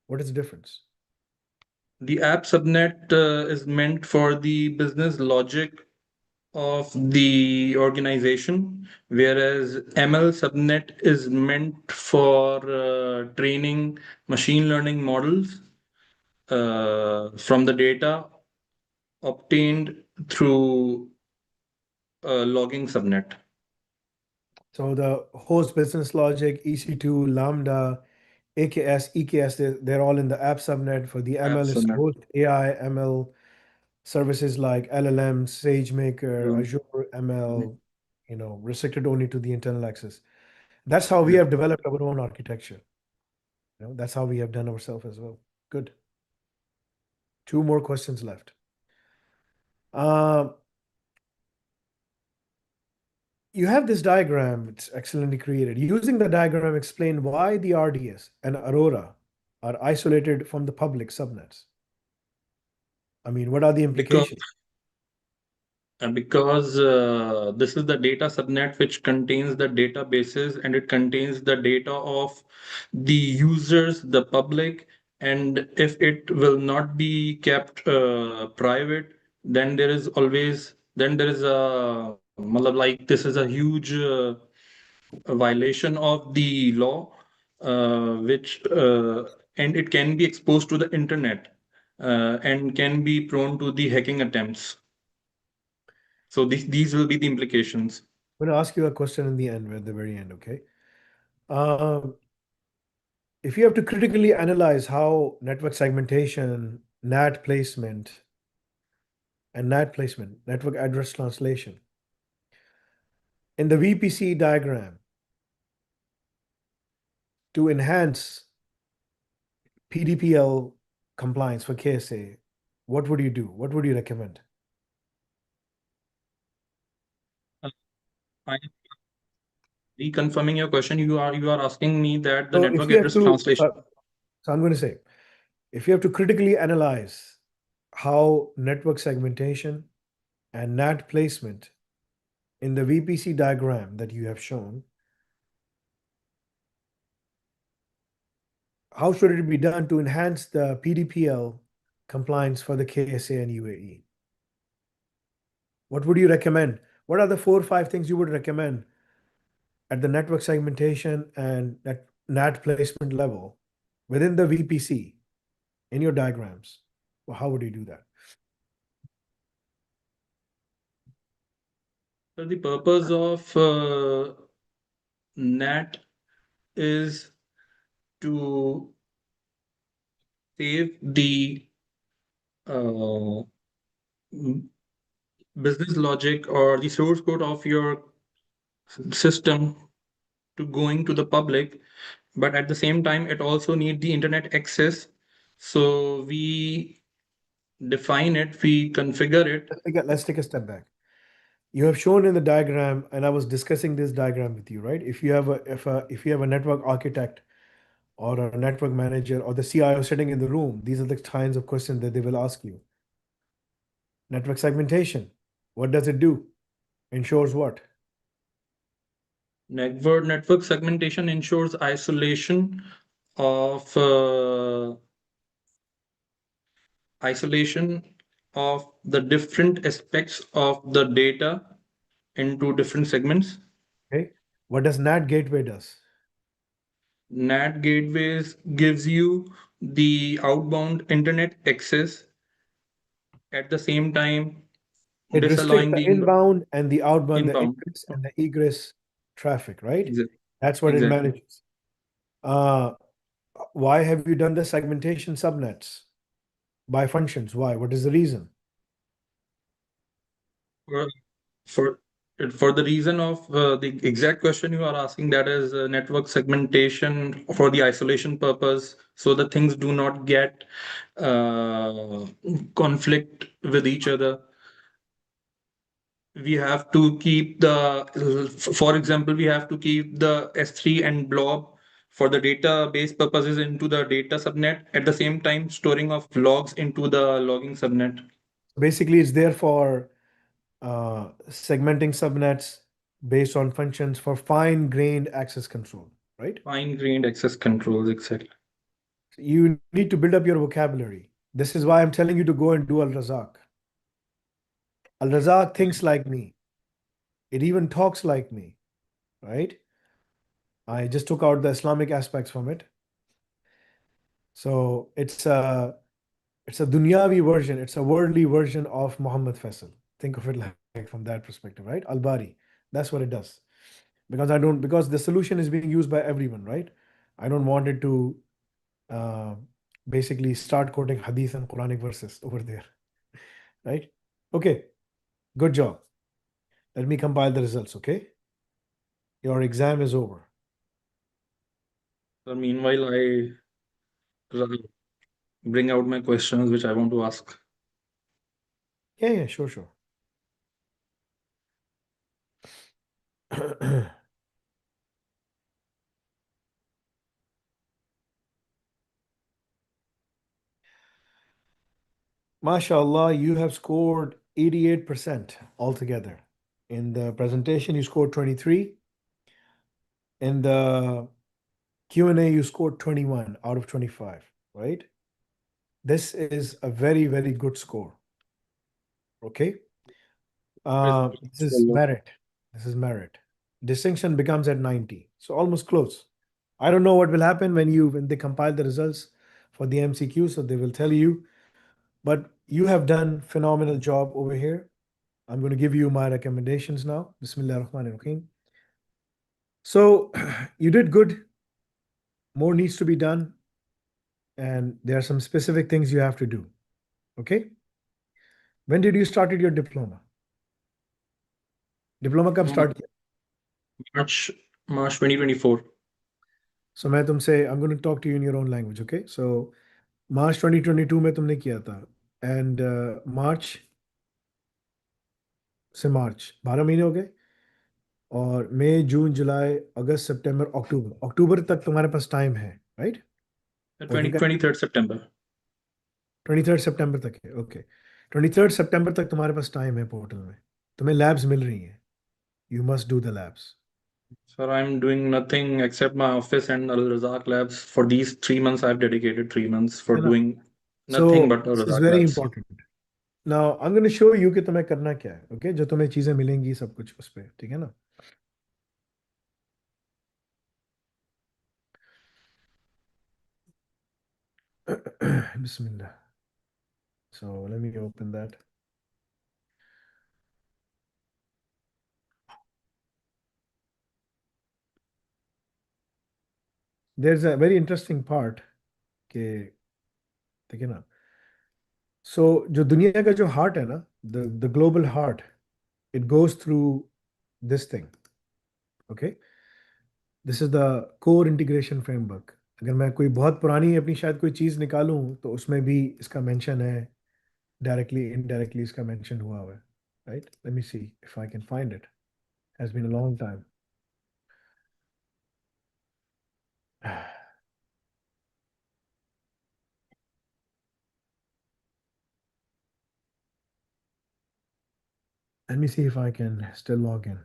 What is the difference? The app subnet is meant for the business logic of the organization, whereas ML subnet is meant for training machine learning models from the data obtained through logging subnet. So the host business logic, EC2, Lambda, AKS, EKS, they're all in the app subnet. For the App ML, it's subnet. host AI, ML services like LLM, SageMaker, Mm. Azure ML, restricted only to the internal access. That's how we have developed our own architecture. That's how we have done ourselves as well. Good. Two more questions left. You have this diagram, it's excellently created. Using the diagram, explain why the RDS and Aurora are isolated from the public subnets. I mean, what are the Because implications? because this is the data subnet which contains the databases and it contains the data of the users, the public, and if it will not be kept private, then there is a matlab, like this is a huge a violation of the law, which and it can be exposed to the internet and can be prone to the hacking attempts. So these will be the implications. I'm going to ask you a question in the end, at the very end, okay? Um, if you have to critically analyze how network segmentation, NAT placement, network address translation, in the VPC diagram to enhance PDPL compliance for KSA, what would you do? What would you recommend? I reconfirming your question, you are asking me that the So if network you have address to, translation. so I'm going to say, if you have to critically analyze how network segmentation and NAT placement in the VPC diagram that you have shown, how should it be done to enhance the PDPL compliance for the KSA and UAE? What would you recommend? What are the 4 or 5 things you would recommend at the network segmentation and NAT placement level within the VPC in your diagrams? Well, how would you do that? So the purpose of NAT is to save the uh, m- business logic or the source code of your system to going to the public, but at the same time it also need the internet access. So we define it, we configure it. Let's take a step back. You have shown in the diagram, and I was discussing this diagram with you, right? If you have a network architect or a network manager or the CIO sitting in the room, these are the kinds of questions that they will ask you. Network segmentation, what does it do? Ensures what? Network segmentation ensures of uh, isolation of the different aspects of the data into different segments. Okay. What does NAT gateway does? NAT gateways gives you the outbound internet access at the same time It restricts disallowing the the inbound and the outbound, the inbound. ingress and the egress traffic, right? Exactly. That's what it Exactly. manages. Uh, why have you done the segmentation subnets by functions? Why? What is the reason? For for for the reason of the exact question you are asking, that is network segmentation for the isolation purpose, so the things do not get uh, conflict with each other. We have to keep the, for example, we have to keep the S3 and blob for the database purposes into the data subnet, at the same time storing of logs into the logging subnet. Basically, it's there for segmenting subnets based on functions for fine-grained access control, right? Fine-grained access controls, etc. You need to build up your vocabulary. This is why I'm telling you to go and do Al-Razak. Al-Razak thinks like me. It even talks like me, right? I just took out the Islamic aspects from it. So it's a dunyavi version. It's a worldly version of Muhammad Faisal. Think of it like from that perspective, right? Al-Bari. That's what it does. Because the solution is being used by everyone, right? I don't want it to uh, basically start quoting hadith and Quranic verses over there, right? Okay, good job. Let me compile the results, okay? Your exam is over. So meanwhile, I bring out my questions which I want to ask. Yeah, sure. MashaAllah, you have scored 88% altogether. In the presentation, you scored 23. In the Q&A, you scored 21 out of 25, right? This is a very, very good score. Okay. This is merit. This is merit. Distinction becomes at 90. So almost close. I don't know what will happen when they compile the results for the MCQ, so they will tell you. But you have done phenomenal job over here. I'm going to give you my recommendations now. Bismillah ar-Rahman ar-Rahim. So you did good. More needs to be done. And there are some specific things you have to do. Okay. When did you started your diploma? Diploma कब start किया? March 2024. So मैं तुमसे I'm going to talk to you in your own language, okay? So March 2022 में तुमने किया था and March से मार्च 12 महीने हो गए और मई जून जुलाई अगस्त सितंबर अक्टूबर तक तुम्हारे पास टाइम है, राइट? 23rd September. 23 सितंबर तक है, ओके। 23 सितंबर तक तुम्हारे पास टाइम है पोर्टल में। तुम्हें लैब्स मिल रही हैं, you must do the labs. Sir, I'm doing nothing except my office and Al Razak labs. For these 3 months, I've dedicated 3 months for है ना? doing so nothing but Al this is Razak very labs. Important. Now I am going to show you कि तुम्हें करना क्या है, okay? जो तुम्हें चीजें मिलेंगी सब कुछ उस पे, ठीक है ना? Bismillah. So let me open that. There's a very interesting part कि ठीक है ना? सो जो दुनिया का जो हार्ट है ना, the global heart, it goes through this thing, okay? This is the core integration framework. अगर मैं कोई बहुत पुरानी अपनी शायद कोई चीज़ निकालूं तो उसमें भी इसका मेंशन है, डायरेक्टली इनडायरेक्टली इसका मेंशन हुआ हुआ है, right? Let me see if I can find it. Has been a long time. Let me see if I can still log in.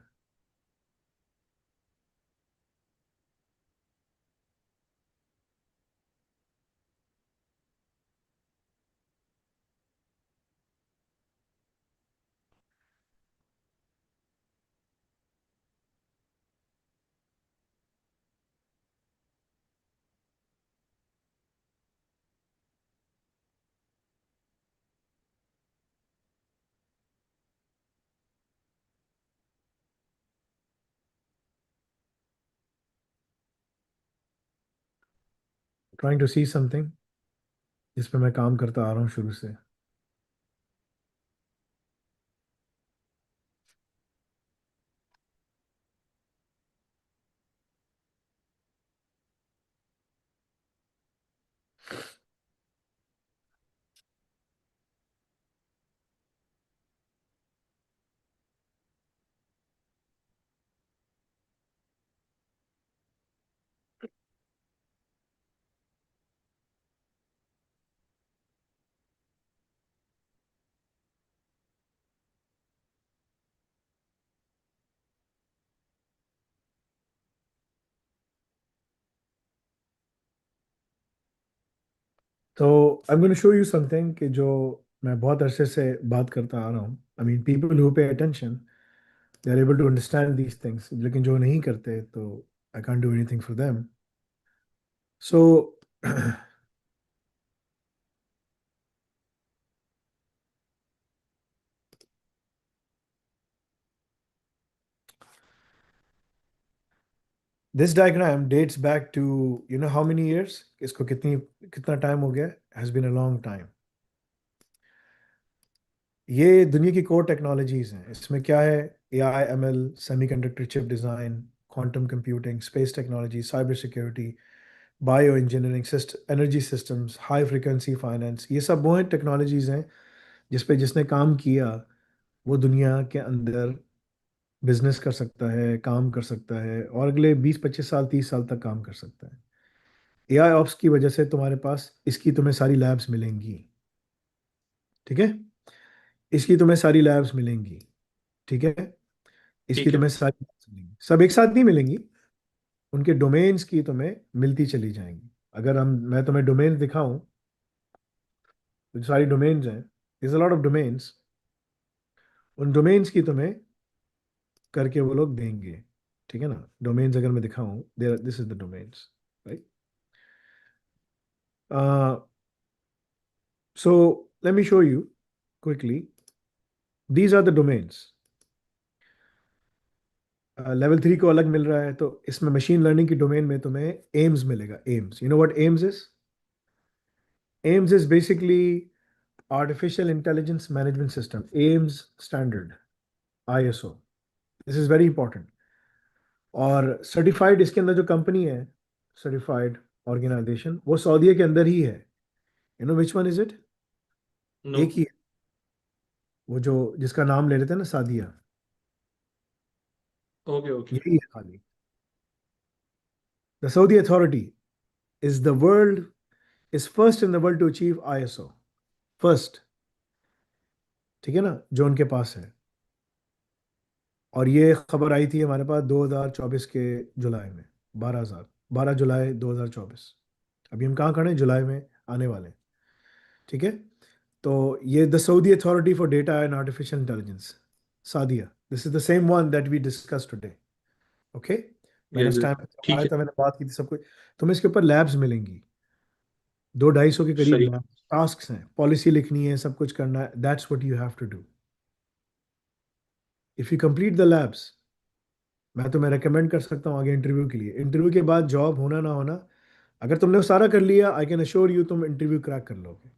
Trying to see something जिस पे मैं काम करता आ रहा हूँ शुरू से। तो I am going to show you something कि जो मैं बहुत अरसे से बात करता आ रहा हूँ। I mean people who pay attention they are able to understand these things, लेकिन जो नहीं करते तो I can't do anything for them. So this diagram dates back to you know how many years, इसको कितना टाइम हो गया, has been a long time. ये दुनिया की कोर टेक्नोलॉजीज हैं। इसमें क्या है? AI, ML, semiconductor chip design, quantum computing, space technology, cyber security, bio engineering, energy systems, high frequency finance, ये सब वो हैं टेक्नोलॉजीज हैं जिस पे जिसने काम किया वो दुनिया के अंदर बिजनेस कर सकता है, काम कर सकता है, और अगले 20-25 साल, 30 साल तक काम कर सकता है। एआई ऑप्स की वजह से तुम्हारे पास इसकी तुम्हें सारी लैब्स मिलेंगी। ठीक है? इसकी तुम्हें सारी लैब्स मिलेंगी। ठीक है? इसकी ठीक है। तुम्हें सारी labs मिलेंगी, सब एक साथ नहीं मिलेंगी। उनके डोमेन्स की तुम्हें मिलती चली जाएंगी। अगर मैं तुम्हें डोमेन दिखाऊं, तो जो सारी डोमेन्स हैं, is a lot of domains, उन डोमेन्स की तुम्हें करके वो लोग देंगे। ठीक है ना? डोमेन्स अगर मैं दिखाऊं, there this is the domains, right? So let me show you quickly, these are the domains. Level 3 को अलग मिल रहा है, तो इसमें मशीन लर्निंग की डोमेन में तुम्हें एम्स मिलेगा। AIIMS, you know what AIIMS is? AIIMS is basically artificial intelligence management system, AIIMS standard, ISO. This is very important. और सर्टिफाइड इसके अंदर जो कंपनी है, सर्टिफाइड ऑर्गेनाइजेशन, वो सऊदीया के अंदर ही है। You know which one is it? No. एक ही है, वो जो जिसका नाम ले लेते हैं ना, सादिया, ओके ओके। यही है खाली। The Saudi authority is the world, is first in the world to achieve ISO, first. ठीक है ना? जो उनके पास है। और ये खबर आई थी हमारे पास 2024 के जुलाई में, 12 जुलाई 2024। अभी हम कहाँ खड़े हैं? जुलाई में आने वाले हैं। ठीक है? तो ये the Saudi authority for data and artificial intelligence, SDAIA, this is the same one that we discuss today. Okay? मैंने यस उस यस। टाइम आया ठीक है। था, मैंने बात की थी सब कुछ। तुम्हें इसके ऊपर लैब्स मिलेंगी, 200-250 के करीब सही। लैब टास्क हैं, पॉलिसी लिखनी है, सब कुछ करना है। That's what you have to do if you complete the labs. मैं तुम्हें रेकमेंड कर सकता हूँ आगे इंटरव्यू के लिए। इंटरव्यू के बाद जॉब होना ना होना, अगर तुमने वो सारा कर लिया, आई कैन अश्योर यू तुम इंटरव्यू क्रैक कर लोगे।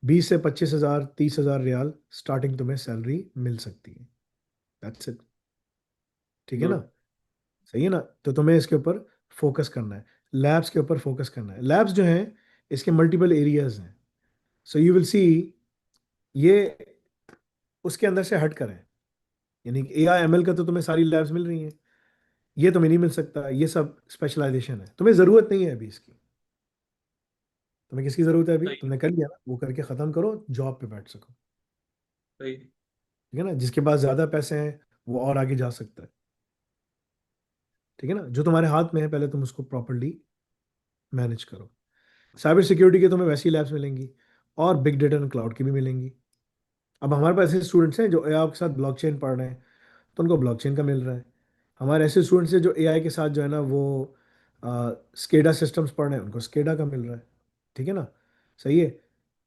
20 से 25 हजार, 30 हजार रियाल स्टार्टिंग तुम्हें सैलरी मिल सकती है। That's it. ठीक है ना? गुड। सही है ना? तो तुम्हें इसके ऊपर फोकस करना है, लैब्स के ऊपर फोकस करना है। लैब्स जो हैं, इसके मल्टीपल एरियाज हैं। सो यू विल सी, ये उसके अंदर से हट कर है। यानी कि एआई एमएल का तो तुम्हें सारी लैब्स मिल रही हैं, ये तुम्हें नहीं मिल सकता। ये सब स्पेशलाइजेशन है, तुम्हें जरूरत नहीं है अभी इसकी। तुम्हें किसकी जरूरत है? अभी सही तुमने कर लिया ना, वो करके खत्म करो, जॉब पे बैठ सको। सही। ठीक है ना? जिसके पास ज्यादा पैसे हैं वो और आगे जा सकता है। ठीक है ना? जो तुम्हारे हाथ में है, पहले तुम उसको प्रॉपरली मैनेज करो। साइबर सिक्योरिटी के तुम्हें वैसी लैब्स मिलेंगी, और बिग डेटा एंड क्लाउड की भी मिलेंगी। अब हमारे पास ऐसे स्टूडेंट्स हैं जो एआई के साथ ब्लॉकचेन पढ़ रहे हैं, तो उनको ब्लॉकचेन का मिल रहा है। हमारे ऐसे स्टूडेंट्स हैं जो एआई के साथ जो है ना, वो स्केडा सिस्टम्स पढ़ रहे हैं, उनको स्केडा का मिल रहा है। ठीक है ना? सही है।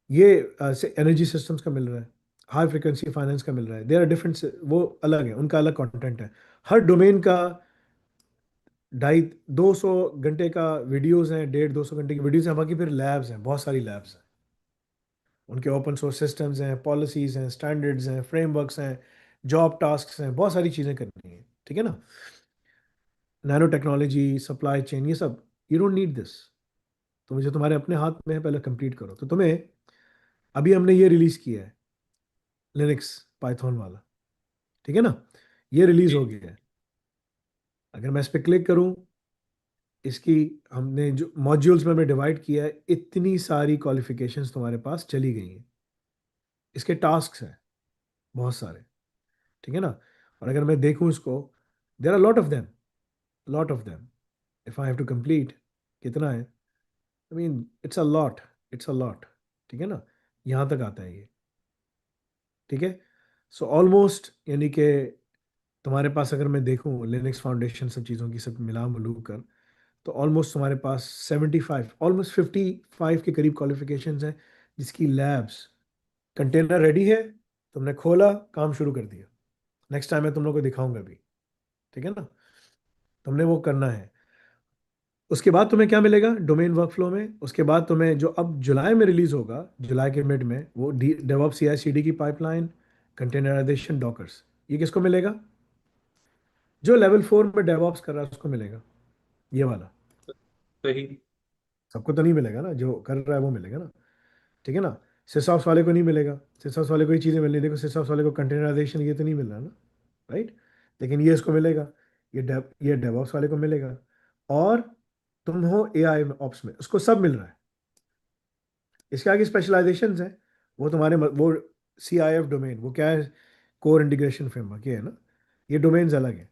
ये एनर्जी सिस्टम्स का मिल रहा है, हाई फ्रिक्वेंसी फाइनेंस का मिल रहा है। देर आर डिफरेंट, वो अलग है, उनका अलग कंटेंट है। हर डोमेन का 250 घंटे का वीडियोस हैं, 150-200 घंटे की वीडियोस हैं। बाकी फिर लैब्स हैं, बहुत सारी लैब्स हैं। उनके ओपन सोर्स सिस्टम्स हैं, पॉलिसीज हैं, स्टैंडर्ड्स हैं, फ्रेमवर्क्स हैं, जॉब टास्क हैं, बहुत सारी चीज़ें करनी है। ठीक है ना? नैनो टेक्नोलॉजी, सप्लाई चेन, ये सब, यू डोंट नीड दिस। तो मुझे तुम्हारे अपने हाथ में है, पहले कंप्लीट करो। तो तुम्हें अभी हमने ये रिलीज किया है, लिनक्स पाइथन वाला। ठीक है ना? ये रिलीज हो ठीक। गया है। अगर मैं इस पर क्लिक करूं, इसकी हमने जो मॉड्यूल्स में हमने डिवाइड किया है, इतनी सारी क्वालिफिकेशंस तुम्हारे पास चली गई हैं। इसके टास्क हैं बहुत सारे। ठीक है ना? और अगर मैं देखूं इसको, there are lot of them, lot of them. If I have to complete, कितना है? I mean it's a lot, it's a lot. ठीक है ना, यहाँ तक आता है ये। ठीक है, सो ऑलमोस्ट यानी कि तुम्हारे पास अगर मैं देखूं लिनक्स फाउंडेशन सब चीज़ों की सब मिला मिलू कर, तो ऑलमोस्ट तुम्हारे पास 75 ऑलमोस्ट 55 के करीब क्वालिफिकेशंस हैं, जिसकी लैब्स कंटेनर रेडी है, तुमने खोला काम शुरू कर दिया। नेक्स्ट टाइम मैं तुम लोग को दिखाऊंगा भी। ठीक है ना, तुमने वो करना है। उसके बाद तुम्हें क्या मिलेगा डोमेन वर्कफ्लो में? उसके बाद तुम्हें जो अब जुलाई में रिलीज होगा, जुलाई के मिड में, वो डेवऑप्स CI/CD की पाइपलाइन, कंटेनराइजेशन, डॉकर्स, ये किसको मिलेगा? जो लेवल 4 में डेवऑप्स कर रहा है उसको मिलेगा, ये वाला। सही। सबको तो नहीं मिलेगा ना, जो कर रहा है वो मिलेगा ना। ठीक है ना, सिसऑप्स वाले को नहीं मिलेगा, सिसऑप्स वाले को ही चीज़ें मिलनी, देखो सिसऑप्स वाले को कंटेनराइजेशन ये तो नहीं मिल रहा ना, राइट? लेकिन ये इसको मिलेगा, ये डेवऑप्स वाले को मिलेगा। और तुम हो AI ऑप्स में, उसको सब मिल रहा है। इसके आगे स्पेशलाइजेशंस हैं, वो तुम्हारे वो CIF डोमेन, वो क्या है? कोर इंटीग्रेशन फ्रेमवर्क, ये है ना। ये डोमेन्स अलग है,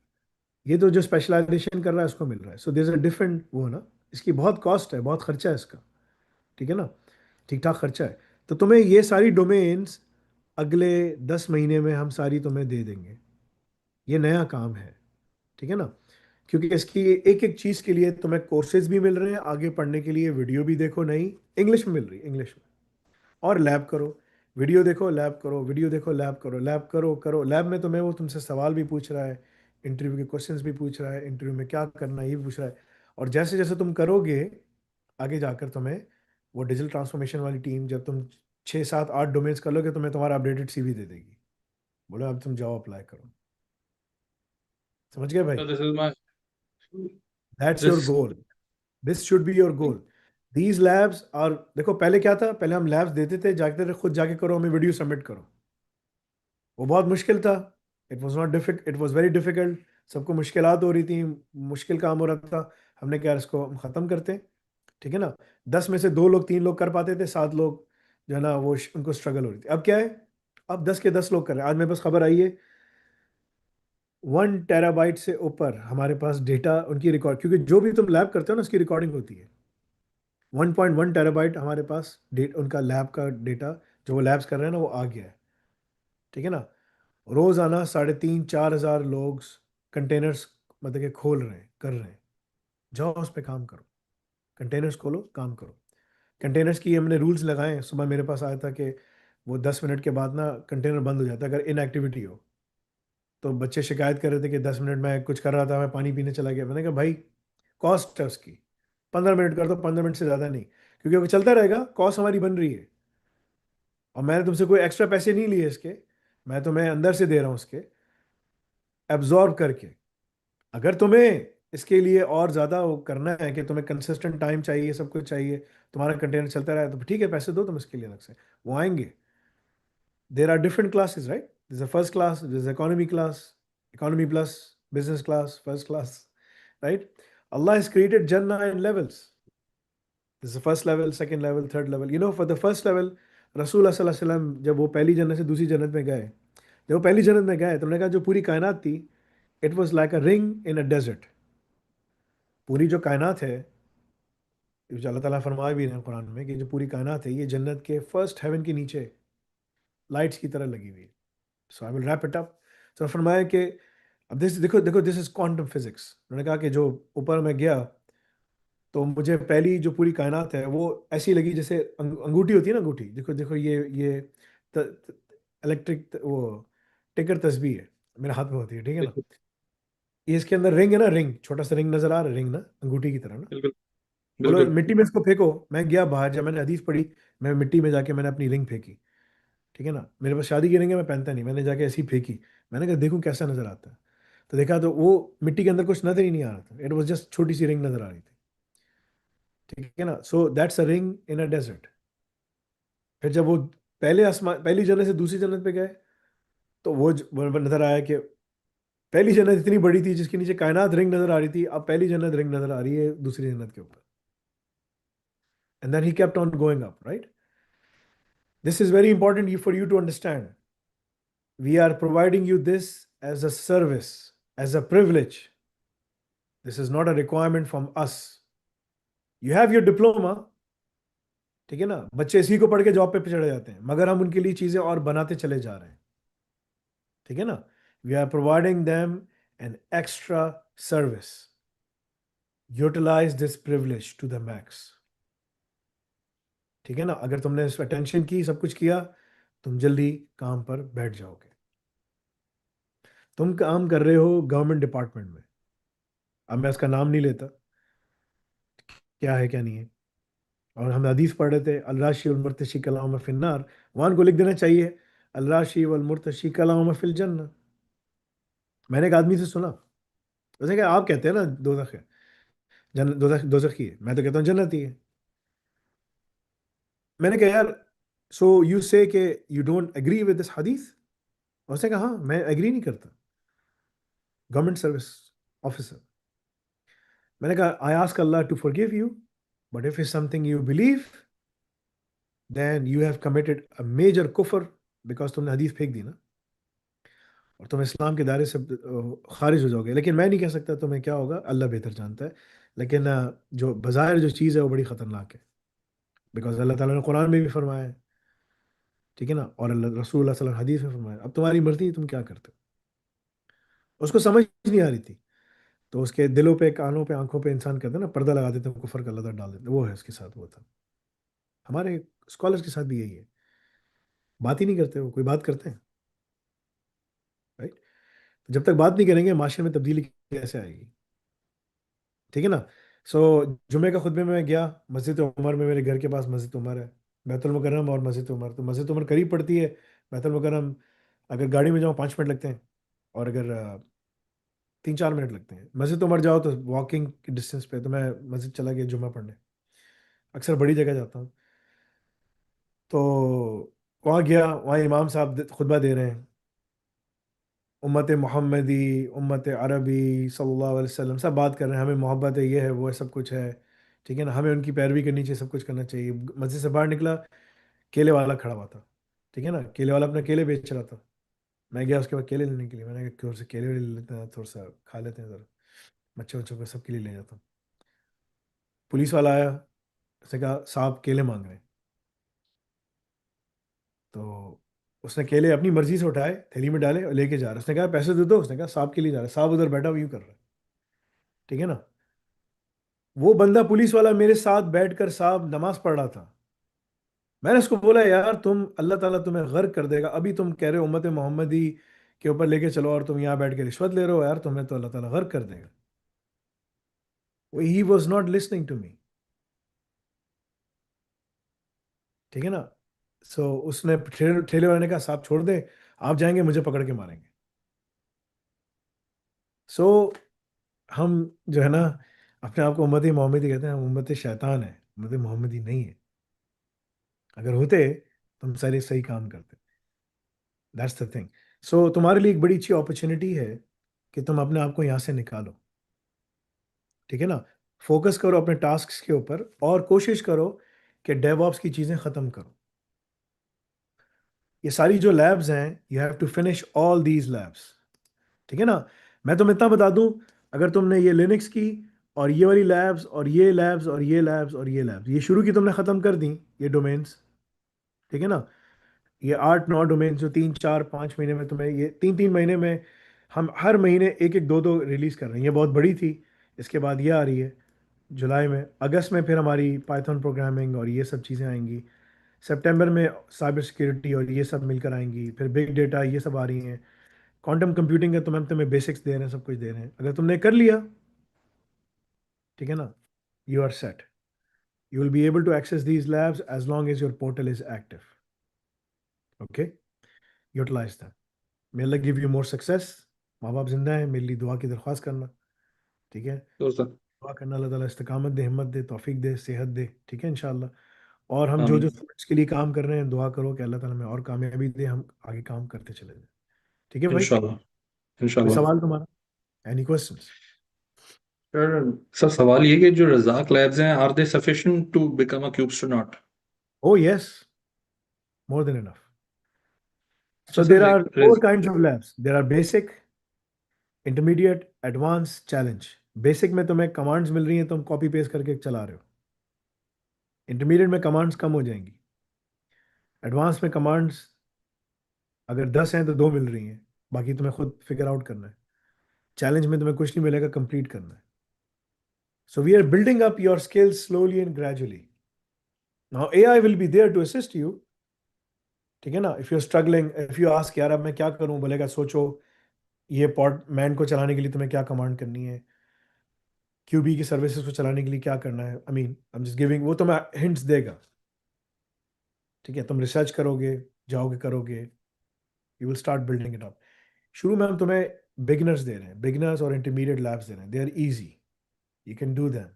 ये तो जो स्पेशलाइजेशन कर रहा है उसको मिल रहा है। So there is a different वो ना, इसकी बहुत कॉस्ट है, बहुत खर्चा है इसका। ठीक है ना, ठीक ठाक खर्चा है। तो तुम्हें ये सारी डोमेन्स अगले 10 महीने में हम सारी तुम्हें दे देंगे। ये नया काम है। ठीक है ना, क्योंकि इसकी एक एक चीज़ के लिए तुम्हें कोर्सेज भी मिल रहे हैं, आगे पढ़ने के लिए वीडियो भी देखो, नई इंग्लिश में मिल रही है, इंग्लिश में। और लैब करो, वीडियो देखो, लैब करो, वीडियो देखो, लैब करो, लैब करो करो। लैब में तुम्हें वो तुमसे सवाल भी पूछ रहा है, इंटरव्यू के क्वेश्चंस भी पूछ रहा है, इंटरव्यू में क्या करना है ये भी पूछ रहा है। और जैसे जैसे तुम करोगे आगे जाकर, तुम्हें वो डिजिटल ट्रांसफॉर्मेशन वाली टीम, जब तुम 6 7 8 डोमेन्स कर लोगे, तुम्हें तुम्हारा अपडेटेड CV दे देगी। बोलो अब तुम जाओ अप्लाई करो। समझ गए भाई? So this is my that's your this goal, this should be your goal. These labs. और देखो पहले क्या था, पहले हम लैब्स देते थे, जाते थे खुद जाके करो, हमें वीडियो सबमिट करो। वो बहुत मुश्किल था, it was not difficult it was very difficult. सबको मुश्किलात हो रही थी, मुश्किल काम हो रहा था। हमने क्या, इसको हम ख़त्म करते हैं। ठीक है ना, 10 में से 2 लोग 3 लोग कर पाते थे, 7 लोग जो है ना वो उनको स्ट्रगल हो रही थी। अब क्या है, अब 10 के 10 लोग कर रहे हैं। आज मेरे पास खबर आई है 1 टेराबाइट से ऊपर हमारे पास डेटा उनकी रिकॉर्ड, क्योंकि जो भी तुम लैब करते हो ना उसकी रिकॉर्डिंग होती है। 1.1 टेराबाइट हमारे पास उनका लैब का डेटा, जो वो लैब्स कर रहे हैं ना, वो आ गया है। ठीक है ना, रोजाना 3,500 4,000 लोग कंटेनर्स मतलब कि खोल रहे हैं, कर रहे हैं। जाओ उस पर काम करो, कंटेनर्स खोलो, काम करो। कंटेनर्स की हमने रूल्स लगाए हैं। सुबह मेरे पास आया था कि वो 10 मिनट के बाद ना कंटेनर बंद हो जाता है अगर इनएक्टिविटी हो। तो बच्चे शिकायत कर रहे थे कि 10 मिनट में कुछ कर रहा था, मैं पानी पीने चला गया। मैंने कहा भाई कॉस्ट है उसकी, 15 मिनट कर दो, 15 मिनट से ज़्यादा नहीं, क्योंकि वो चलता रहेगा, कॉस्ट हमारी बन रही है। और मैंने तुमसे कोई एक्स्ट्रा पैसे नहीं लिए इसके, मैं तुम्हें अंदर से दे रहा हूँ इसके, एब्जॉर्ब करके। अगर तुम्हें इसके लिए और ज़्यादा वो करना है कि तुम्हें कंसिस्टेंट टाइम चाहिए, सब कुछ चाहिए, तुम्हारा कंटेनर चलता रहा, तो ठीक है, पैसे दो तुम इसके लिए अलग से, वो आएंगे। There are different classes, right? This first class, this economy class, economy plus, business class, first class, right? Allah has created Jannah in levels. This is the first level, second level, third level. You know, for the first level, रसूल सल्लल्लाहु अलैहि वसल्लम जब वो पहली जन्नत से दूसरी जन्नत में गए, जब वो पहली जन्नत में गए तो उन्होंने कहा जो पूरी कायनात थी, it was like a ring in a desert. पूरी जो कायनात है, जो अल्लाह ताला फरमा भी रहे हैं कुरान में कि जो पूरी कायनात है, ये जन्नत के फर्स्ट हेवन के नीचे लाइट्स की तरह लगी हुई है। So I will wrap it up. तो फरमाया कि अब दिस देखो देखो, दिस इज क्वांटम फिजिक्स। उन्होंने कहा कि जो ऊपर मैं गया तो मुझे पहली जो पूरी कायनात है वो ऐसी लगी जैसे अंगूठी होती है ना, अंगूठी, देखो देखो ये इलेक्ट्रिक वो टिकर तस्बीह है, मेरे हाथ में होती है। ठीक है ना, बिल्कुल ये इसके अंदर रिंग है ना, रिंग, छोटा सा रिंग नजर आ रहा है, रिंग ना अंगूठी की तरह ना। बिल्कुल बोलो बिल्कुल मिट्टी में इसको फेंको। मैं गया बाहर, जब मैंने हदीस पढ़ी, मैं मिट्टी में जाके मैंने अपनी रिंग फेंकी। ठीक है ना, मेरे पास शादी की रिंग है, मैं पहनता नहीं, मैंने जाके ऐसी फेंकी। मैंने कहा देखूं कैसा नजर आता है। तो देखा तो वो मिट्टी के अंदर कुछ नजर ही नहीं आ रहा था, इट वॉज जस्ट छोटी सी रिंग नजर आ रही थी। ठीक है ना, so that's a ring in a desert. फिर जब वो पहले आसमान, पहली जन्नत से दूसरी जन्नत पे गए, तो वो नजर आया कि पहली जन्नत इतनी बड़ी थी जिसके नीचे कायनात रिंग नजर आ रही थी, अब पहली जन्नत रिंग नजर आ रही है दूसरी जन्नत के ऊपर। And then he kept on going up, right? This is very important for you to understand. We are providing you this as a service, as a privilege. This is not a requirement from us. You have your diploma. ठीक है ना, बच्चे इसी को पढ़ के job पे चढ़े जाते हैं, मगर हम उनके लिए चीजें और बनाते चले जा रहे हैं। ठीक है ना, we are providing them an extra service, utilize this privilege to the max. ठीक है ना, अगर तुमने इस अटेंशन की, सब कुछ किया, तुम जल्दी काम पर बैठ जाओगे। तुम काम कर रहे हो गवर्नमेंट डिपार्टमेंट में, अब मैं उसका नाम नहीं लेता, क्या है क्या नहीं है, और हम हदीस पढ़ रहे थे, अल्लाशी वल मुर्तशी कलाम फिन्नार, वहां को लिख देना चाहिए अल्लाशी वल मुर्तशी कलाम फिल जन्नह। मैंने एक आदमी से सुना, उसने कहा आप कहते हैं ना दोजख है, दोजख दोजख ही है, मैं तो कहता हूँ जन्नत ही है। मैंने कहा यार, सो यू से के you don't agree with this हदीस? उसने कहा हाँ, मैं एग्री नहीं करता, गवर्नमेंट सर्विस ऑफिसर। मैंने कहा I ask Allah to forgive you, but if is something you believe, then you have committed a major कुफर, बिकॉज तुमने हदीस फेंक दी ना, और तुम इस्लाम के दायरे से खारिज हो जाओगे। लेकिन मैं नहीं कह सकता तुम्हें क्या होगा, अल्लाह बेहतर जानता है। लेकिन जो बज़ाहिर जो चीज़ है वो बड़ी ख़तरनाक है, बिकॉज अल्लाह ताला ने कुरान में भी फरमाया है, ठीक है ना, और अल्लाह रसूल सल्लल्लाहु अलैहि वसल्लम हदीस में फरमाया। अब तुम्हारी मर्जी, तुम क्या करते हो। उसको समझ नहीं आ रही थी, तो उसके दिलों पे, कानों पे, आंखों पे इंसान कहते हैं ना, पर्दा लगा देते हैं, कुफर का लदा डाल देते हैं, वो है उसके साथ, वो था। हमारे स्कॉलर्स के साथ भी यही है, बात ही नहीं करते, वो कोई बात करते हैं, राइट। जब तक बात नहीं करेंगे, माशरे में तब्दीली कैसे आएगी। ठीक है ना। सो जुमे का खुतबे में मैं गया, मस्जिद उमर में, मेरे घर के पास मस्जिद उमर है, बैतुल मुकर्रम और मस्जिद उमर, तो मस्जिद उमर करीब पड़ती है, बैतुल मुकर्रम अगर गाड़ी में जाओ 5 मिनट लगते हैं, और अगर 3-4 मिनट लगते हैं। मस्जिद उमर जाओ तो वॉकिंग डिस्टेंस पे, तो मैं मस्जिद चला गया जुमा पढ़ने, अक्सर बड़ी जगह जाता हूँ। तो वहाँ गया, वहाँ इमाम साहब खुतबा दे रहे हैं, उम्मत मोहम्मदी, उम्मत अरबी सल्लल्लाहु अलैहि वसल्लम, सब बात कर रहे हैं, हमें मोहब्बत है, ये है, वो है, सब कुछ है। ठीक है ना, हमें उनकी पैरवी करनी चाहिए, सब कुछ करना चाहिए। मस्जिद से बाहर निकला, केले वाला खड़ा हुआ था, ठीक है ना, केले वाला अपना केले बेच रहा था। मैं गया उसके बाद केले लेने के लिए, मैंने कहा थोड़ा सा केले वेले ले लेते हैं, थोड़ा सा खा लेते हैं ज़रा, बच्चे बच्चों को सबके लिए ले जाता हूँ। पुलिस वाला आया, उसने कहा साहब केले मांग रहे हैं। तो उसने केले अपनी मर्जी से उठाए, थैली में डाले और लेके जा रहा है। उसने कहा पैसे दे दो, उसने कहा साहब के लिए जा रहा है, साहब उधर बैठा हुआ यूं कर रहा है। ठीक है ना, वो बंदा पुलिस वाला मेरे साथ बैठकर साहब नमाज पढ़ रहा था। मैंने उसको बोला यार, तुम अल्लाह ताला तुम्हें गर्क कर देगा, अभी तुम कह रहे हो उम्मत मोहम्मदी के ऊपर लेके चलो, और तुम यहाँ बैठ के रिश्वत ले रहे हो, यार तुम्हें तो अल्लाह ताला गर्क कर देगा। He was not listening to me. ठीक है ना। सो उसने ठेले वाले ने कहा साहब छोड़ दे, आप जाएंगे मुझे पकड़ के मारेंगे। सो हम जो है ना, अपने आप को उम्मत मोहम्मदी कहते हैं, हम उम्मत शैतान है, उम्मत मोहम्मदी नहीं है। अगर होते तो हम सारे सही काम करते। That's the thing. सो तुम्हारे लिए एक बड़ी अच्छी अपॉर्चुनिटी है कि तुम अपने आप को यहाँ से निकालो। ठीक है ना, फोकस करो अपने टास्क के ऊपर, और कोशिश करो कि डेवऑप्स की चीज़ें ख़त्म करो। ये सारी जो लैब्स हैं, you have to finish all these labs. ठीक है ना। मैं तुम्हें इतना बता दूं, अगर तुमने ये लिनक्स की, और ये वाली लैब्स, और ये लैब्स, और ये लैब्स, और ये लैब्स, ये शुरू की तुमने ख़त्म कर दी, ये डोमेन्स, ठीक है ना, ये 8-9 डोमेन जो 3-4-5 महीने में, तुम्हें ये 3-3 महीने में, हम हर महीने एक एक दो दो रिलीज कर रहे हैं। ये बहुत बड़ी थी, इसके बाद ये आ रही है जुलाई में, अगस्त में फिर हमारी पाइथन प्रोग्रामिंग और ये सब चीज़ें आएंगी, सितंबर में साइबर सिक्योरिटी और ये सब मिलकर आएंगी, फिर बिग डेटा ये सब आ रही हैं, क्वांटम कंप्यूटिंग है, तो हम तुम्हें बेसिक्स दे रहे हैं, सब कुछ दे रहे हैं। अगर तुमने कर लिया, ठीक है ना, you are set, you will be able to access these labs as long as your portal is active. Okay, utilize that. May Allah give you more success. माँ बाप जिंदा है, मेरे लिए दुआ की दरख्वास्त करना, ठीक है। तो सर, दुआ करना अल्लाह ताला इस्तिकामत दे, हिम्मत दे, तौफीक दे, सेहत दे, ठीक है इंशाल्लाह। और हम जो जो आमीन। स्टूडेंट्स के लिए काम कर रहे हैं, दुआ करो कि अल्लाह ताला हमें और कामयाबी दे, हम आगे काम करते चले जाएं। ठीक है भाई, इंशाल्लाह। कोई इंशाल्लाह। सवाल तुम्हारा, एनी क्वेश्चंस? सर, सर सवाल ये कि जो रज़ाक लैब्स हैं, are they sufficient to become a Kubestronaut? Oh yes, more than enough. अच्छा So sir, there are four kinds of labs. There are basic, intermediate, advanced, challenge. Basic में तुम्हें commands मिल रही हैं, तुम कॉपी पेस्ट करके चला रहे हो, इंटरमीडिएट में कमांड्स कम हो जाएंगी, एडवांस में कमांड्स अगर 10 हैं तो 2 मिल रही हैं, बाकी तुम्हें खुद फिगर आउट करना है। चैलेंज में तुम्हें कुछ नहीं मिलेगा, कंप्लीट करना है। So we are building up your skills slowly and gradually. Now AI will be there to assist you, ठीक है ना। If you are struggling, if you ask यार अब मैं क्या करूं, बोलेगा सोचो ये पॉड मैन को चलाने के लिए तुम्हें क्या कमांड करनी है, क्यूबी की सर्विसेज को चलाने के लिए क्या करना है। I mean I am just giving, वो तुम्हें हिंट्स देगा, ठीक है। तुम रिसर्च करोगे, जाओगे करोगे, you will start building it up. शुरू में हम तुम्हें बिगिनर्स दे रहे हैं, बिगिनर्स और इंटरमीडिएट लैब्स दे रहे हैं, they are easy, you can do them.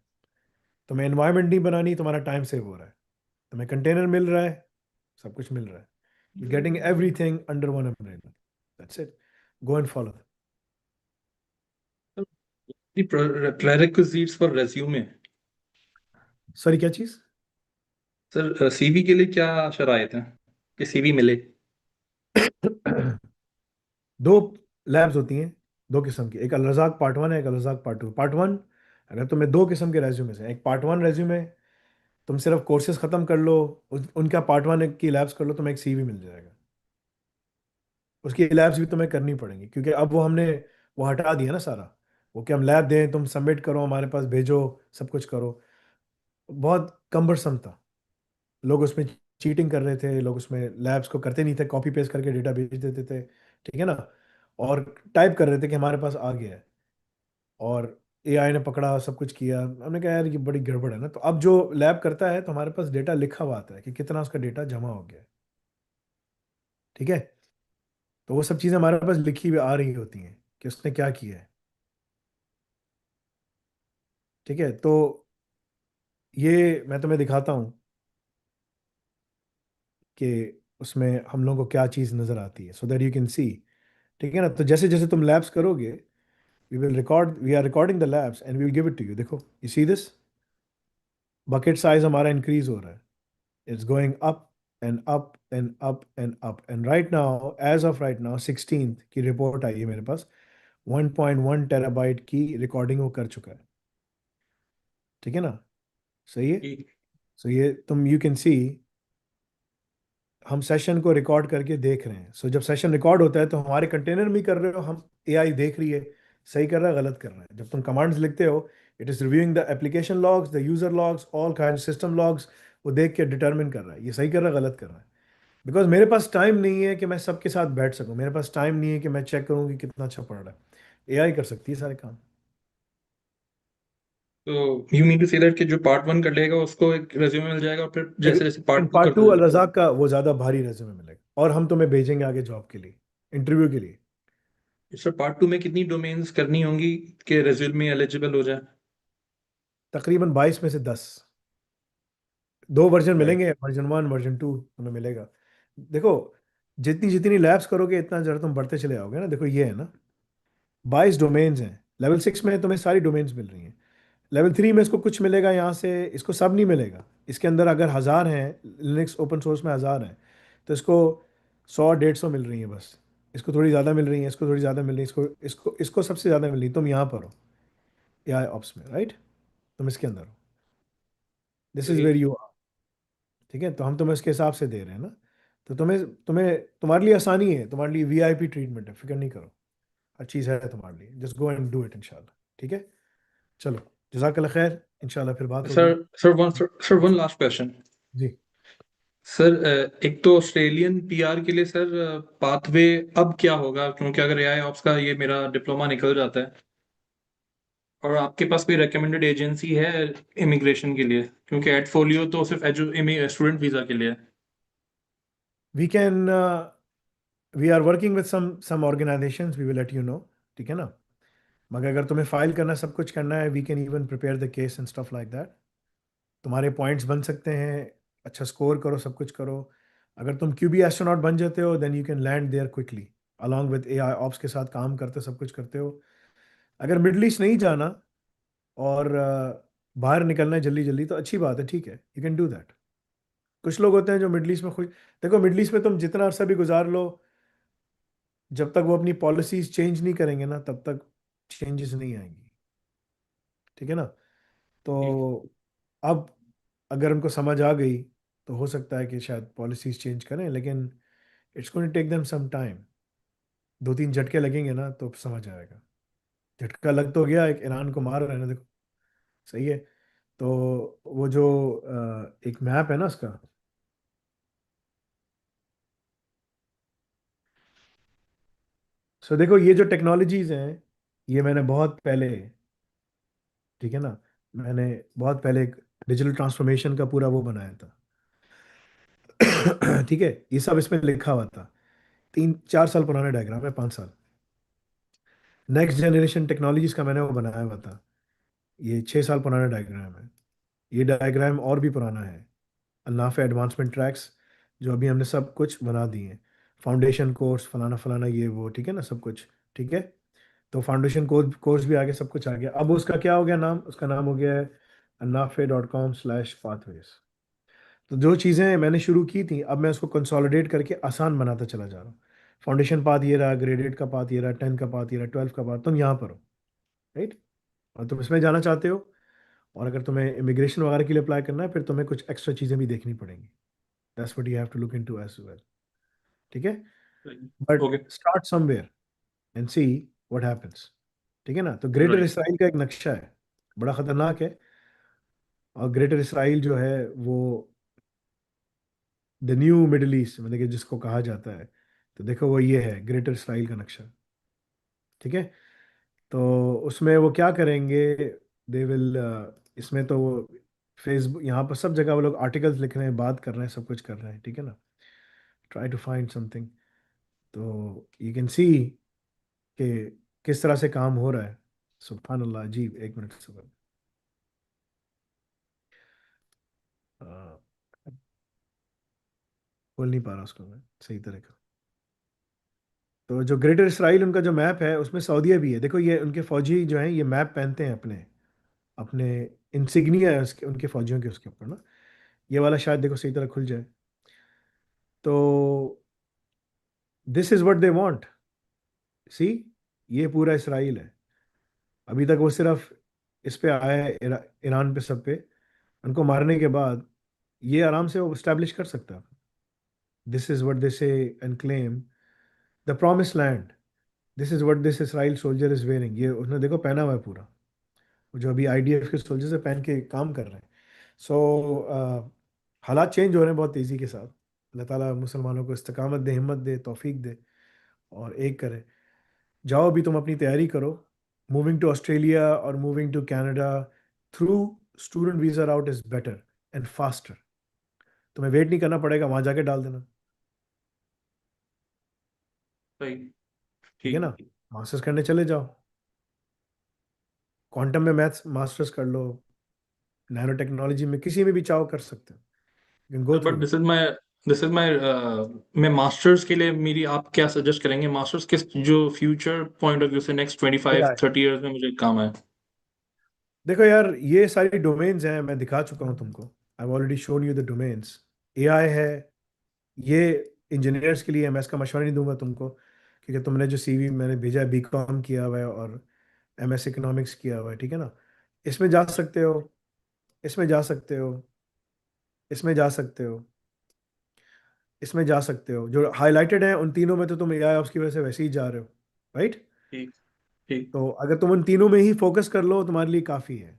तुम्हें एनवायरनमेंट नहीं बनानी, तुम्हारा टाइम सेव हो रहा है, तुम्हें कंटेनर मिल रहा है, सब कुछ मिल रहा है, you getting everything under one umbrella, that's it, go and follow. Prerequisites for resume. Sorry क्या चीज? सर सीवी के लिए क्या शराइत है कि सीवी मिले? दो लैब्स होती हैं, दो किस्म की, एक अलरजाक पार्ट वन है, एक अलरजाक पार्ट टू। पार्ट वन, अगर तुम्हें दो किस्म के रेज्यूमे हैं, एक पार्ट वन रेज्यूमे, तुम सिर्फ कोर्सेज खत्म कर लो, उनका पार्ट वन की लैब्स कर लो, तुम्हें एक सीवी मिल जाएगा। उसकी लैब्स भी तुम्हें करनी पड़ेंगी, क्योंकि अब वो हमने वो हटा दिया ना सारा, वो कि हम लैब दें, तुम सबमिट करो, हमारे पास भेजो, सब कुछ करो, बहुत कम्बरसम था। लोग उसमें चीटिंग कर रहे थे, लोग उसमें लैब्स को करते नहीं थे, कॉपी पेस्ट करके डेटा भेज देते थे, ठीक है ना। और टाइप कर रहे थे कि हमारे पास आ गया है, और एआई ने पकड़ा, सब कुछ किया। हमने कहा यार ये बड़ी गड़बड़ है ना। तो अब जो लैब करता है तो हमारे पास डेटा लिखा हुआ आता है कि कितना उसका डेटा जमा हो गया है, ठीक है। तो वो सब चीज़ें हमारे पास लिखी हुई आ रही होती हैं कि उसने क्या किया है, ठीक है। तो ये मैं तुम्हें दिखाता हूँ कि उसमें हम लोगों को क्या चीज़ नज़र आती है, so that you can see, ठीक है ना। तो जैसे जैसे तुम लैब्स करोगे, we are recording the labs and we will give it to you. देखो, you see this, bucket size हमारा इंक्रीज हो रहा है, it's going up and up and up and up, and right now, as of right now 16th की report आई है मेरे पास, 1.1 terabyte की recording वो कर चुका है, ठीक है ना। सही है। सो ये तुम यू कैन सी, हम सेशन को रिकॉर्ड करके देख रहे हैं। सो जब सेशन रिकॉर्ड होता है तो हमारे कंटेनर में कर रहे हो, हम एआई देख रही है सही कर रहा है गलत कर रहा है। जब तुम कमांड्स लिखते हो, it is reviewing the application logs, the user logs, all kind system logs, वो देख के डिटरमिन कर रहा है ये सही कर रहा है गलत कर रहा है। बिकॉज मेरे पास टाइम नहीं है कि मैं सबके साथ बैठ सकूं, मेरे पास टाइम नहीं है कि मैं चेक करूं कि कितना अच्छा पढ़ रहा है। एआई कर सकती है सारे काम। तो you mean to say that कि जो पार्ट वन कर लेगा उसको एक रेज्यूमे मिल जाएगा, और फिर जैसे जैसे लेकिन पार्ट टू पार्ट करता टू जाएगा। अल रजाक का वो ज्यादा भारी रेज्यूमे मिलेगा, और हम तुम्हें भेजेंगे आगे जॉब के लिए, इंटरव्यू के लिए। सर पार्ट टू में कितनी डोमेन्स करनी होंगी कि रेज्यूमे एलिजिबल हो जाए? तकरीबन 22 में से 10, दो वर्जन राइट। मिलेंगे, वर्जन वन वर्जन टू तुम्हें मिलेगा। देखो, जितनी जितनी लैब्स करोगे इतना जरा तुम बढ़ते चले आओगे ना। देखो ये है ना, 22 डोमेन्स हैं, लेवल 6 में तुम्हें सारी डोमेन्स मिल रही हैं, लेवल 3 में इसको कुछ मिलेगा यहाँ से, इसको सब नहीं मिलेगा। इसके अंदर अगर 1000 हैं, लिनक्स ओपन सोर्स में 1000 हैं, तो इसको 100 150 मिल रही है बस। इसको थोड़ी ज़्यादा मिल रही है, इसको थोड़ी ज़्यादा मिल रही है, इसको इसको इसको सबसे ज़्यादा मिल रही है। तुम यहाँ पर हो एआई ऑप्स में, राइट, तुम इसके अंदर हो, दिस इज़ वेर यू, ठीक है। तो हम तुम्हें इसके हिसाब से दे रहे हैं ना। तो तुम्हें तुम्हें तुम्हारे लिए आसानी है, तुम्हारे लिए वीआईपी ट्रीटमेंट है, फिक्र नहीं करो, हर चीज़ है तुम्हारे लिए, just go and do it इंशाल्लाह, ठीक है। चलो, जज़ाकल्लाह खैर, इंशाल्लाह फिर बात सर होगी। Sir one last question. जी। सर एक तो ऑस्ट्रेलियन पीआर के लिए सर पाथवे अब क्या होगा, क्योंकि अगर एआई ऑप्स का ये मेरा डिप्लोमा निकल जाता है, और आपके पास कोई रिकमेंडेड एजेंसी है इमिग्रेशन के लिए, क्योंकि एडफोलियो तो सिर्फ स्टूडेंट वीजा के लिए है। We can, we are working with some organisations, we will let you know, ठीक है ना। मगर अगर तुम्हें फाइल करना, सब कुछ करना है, we can even prepare the case and stuff like that. तुम्हारे पॉइंट्स बन सकते हैं, अच्छा स्कोर करो, सब कुछ करो। अगर तुम क्यूबी एस्ट्रोनॉट बन जाते हो, then you can land there quickly, along with AI ops के साथ काम करते सब कुछ करते हो। अगर मिडल ईस्ट नहीं जाना और बाहर निकलना है जल्दी जल्दी, तो अच्छी बात है, ठीक है, यू कैन डू दैट। कुछ लोग होते हैं जो मिडल ईस्ट में खुश, देखो मिडल ईस्ट में तुम जितना अरसा भी गुजार लो, जब तक वो अपनी पॉलिसीज चेंज नहीं करेंगे ना, तब तक चेंजेस नहीं आएंगी, ठीक है ना। तो अब अगर उनको समझ आ गई तो हो सकता है कि शायद पॉलिसीज चेंज करें, लेकिन it's going to take them some time. 2-3 झटके लगेंगे ना तो समझ आएगा। झटका लग तो गया, एक ईरान को मार रहे हैं ना, देखो। सही है। तो वो जो एक मैप है ना उसका, सो देखो ये जो टेक्नोलॉजीज हैं, ये मैंने बहुत पहले, ठीक है ना, मैंने बहुत पहले एक डिजिटल ट्रांसफॉर्मेशन का पूरा वो बनाया था। ठीक है, ये सब इसमें लिखा हुआ था। 3-4 साल पुराना डायग्राम है, 5 साल। नेक्स्ट जनरेशन टेक्नोलॉजीज का मैंने वो बनाया हुआ था। ये 6 साल पुराना डायग्राम है। ये डायग्राम और भी पुराना है। नाफे एडवांसमेंट ट्रैक्स, जो अभी हमने सब कुछ बना दिए हैं। फाउंडेशन कोर्स फलाना फलाना ये वो, ठीक है ना, सब कुछ। ठीक है। तो फाउंडेशन कोर्स कोर्स भी आगे, सब कुछ आ गया। अब उसका क्या हो गया नाम, उसका नाम हो गया है nafe.com/pathways। तो जो चीज़ें मैंने शुरू की थी, अब मैं उसको कंसोलिडेट करके आसान बनाता चला जा रहा हूँ। फाउंडेशन पाथ ये रहा, ग्रेड 8 का पाथ ये रहा, 10 का पाथ ये रहा, 12 का पाथ, तुम यहाँ पर हो। राइट। और तुम इसमें जाना चाहते हो, और अगर तुम्हें इमिग्रेशन वगैरह के लिए अप्लाई करना है, फिर तुम्हें कुछ एक्स्ट्रा चीज़ें भी देखनी पड़ेंगी। That's what you have to look into as well. ठीक है। But okay. Start somewhere and see what happens. ठीक है ना। तो ग्रेटर राइट। इसराइल का एक नक्शा है, बड़ा खतरनाक है। और ग्रेटर इसराइल जो है वो द न्यू मिडिल ईस्ट, मतलब कि जिसको कहा जाता है। तो देखो वो ये है ग्रेटर इसराइल का नक्शा। ठीक है। तो उसमें वो क्या करेंगे, दे विल, इसमें तो वो फेसबुक, यहाँ पर सब जगह वो लोग आर्टिकल्स लिख रहे हैं, बात कर रहे हैं, सब कुछ कर रहे हैं। ठीक है ना। Try to find something. तो यू कैन सी कि किस तरह से काम हो रहा है। सुभान अल्लाह, जी एक मिनट से बोल नहीं पा रहा उसको मैं सही तरह का। तो जो ग्रेटर इसराइल उनका जो मैप है, उसमें सऊदीया भी है। देखो ये उनके फौजी जो हैं, ये मैप पहनते हैं अपने अपने इंसिग्निया है उसके, उनके फौजियों के उसके ऊपर ना। ये वाला शायद देखो सही तरह खुल जाए। तो this is what they want. See, ये पूरा इसराइल है। अभी तक वो सिर्फ इस पे आया है, ईरान पे, सब पे। उनको मारने के बाद ये आराम से वो स्टैब्लिश कर सकता है। दिस इज व्हाट दे से and claim the promise land. This is what this Israel soldier is wearing. ये उसने देखो पहना हुआ है पूरा, जो अभी आईडीएफ के सोल्जर्स है पहन के काम कर रहे हैं। सो हालात चेंज हो रहे हैं बहुत तेज़ी के साथ। अल्लाह ताला मुसलमानों को इस्तकामत दे, हिम्मत दे, तौफीक दे, और एक करे। जाओ अभी तुम अपनी तैयारी करो। मूविंग टू ऑस्ट्रेलिया और moving to Canada through student visa route is better and faster. तुम्हें वेट नहीं करना पड़ेगा, वहाँ जाके डाल देना। राइट। ठीक है ठीक ना। है। मास्टर्स करने चले जाओ, क्वांटम में मैथ्स मास्टर्स कर लो, नैनो टेक्नोलॉजी में किसी में भी चाहो कर सकते हो। You can go but through this is my मैं मास्टर्स के लिए मेरी आप क्या सजेस्ट करेंगे? मास्टर्स किस जो फ्यूचर पॉइंट ऑफ व्यू से नेक्स्ट 25-30 इयर्स में मुझे काम आए? देखो यार, ये सारी डोमेन्स हैं, मैं दिखा चुका हूँ तुमको। I already shown you the domains. AI है, ये इंजीनियर्स के लिए है। मैं इसका मशवरा नहीं दूंगा तुमको, क्योंकि तुमने जो सीवी मैंने भेजा है, बीकॉम किया हुआ है और एमएस इकोनॉमिक्स किया हुआ है। ठीक है ना। इसमें जा सकते हो, इसमें जा सकते हो, इसमें जा सकते हो, इसमें जा सकते हो। जो हाईलाइटेड है उन तीनों में तो तुम एआई ऑप्स की वजह से वैसे ही जा रहे हो। राइट। ठीक। ठीक। तो अगर तुम उन तीनों में ही फोकस कर लो, तुम्हारे लिए काफ़ी है।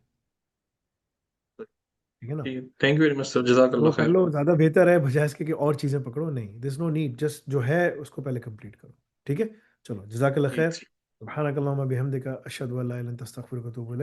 ठीक है ना। ठीक। Thank you very much sir, वो जज़ाकल्लाह कर खैर। लो, ज़्यादा बेहतर है, बजाय इसके कि और चीज़ें पकड़ो। नहीं, दिस नो नीड, जस्ट जो है उसको पहले कंप्लीट करो। ठीक है। चलो, जज़ाकल्लाह खैर। ठीक। सुब्हानक अल्लाहुम्मा बिहम्दिका, अशहदु अल्ला इलाहा इल्ला अंता, अस्तगफिरुका व अतूबु इलैक।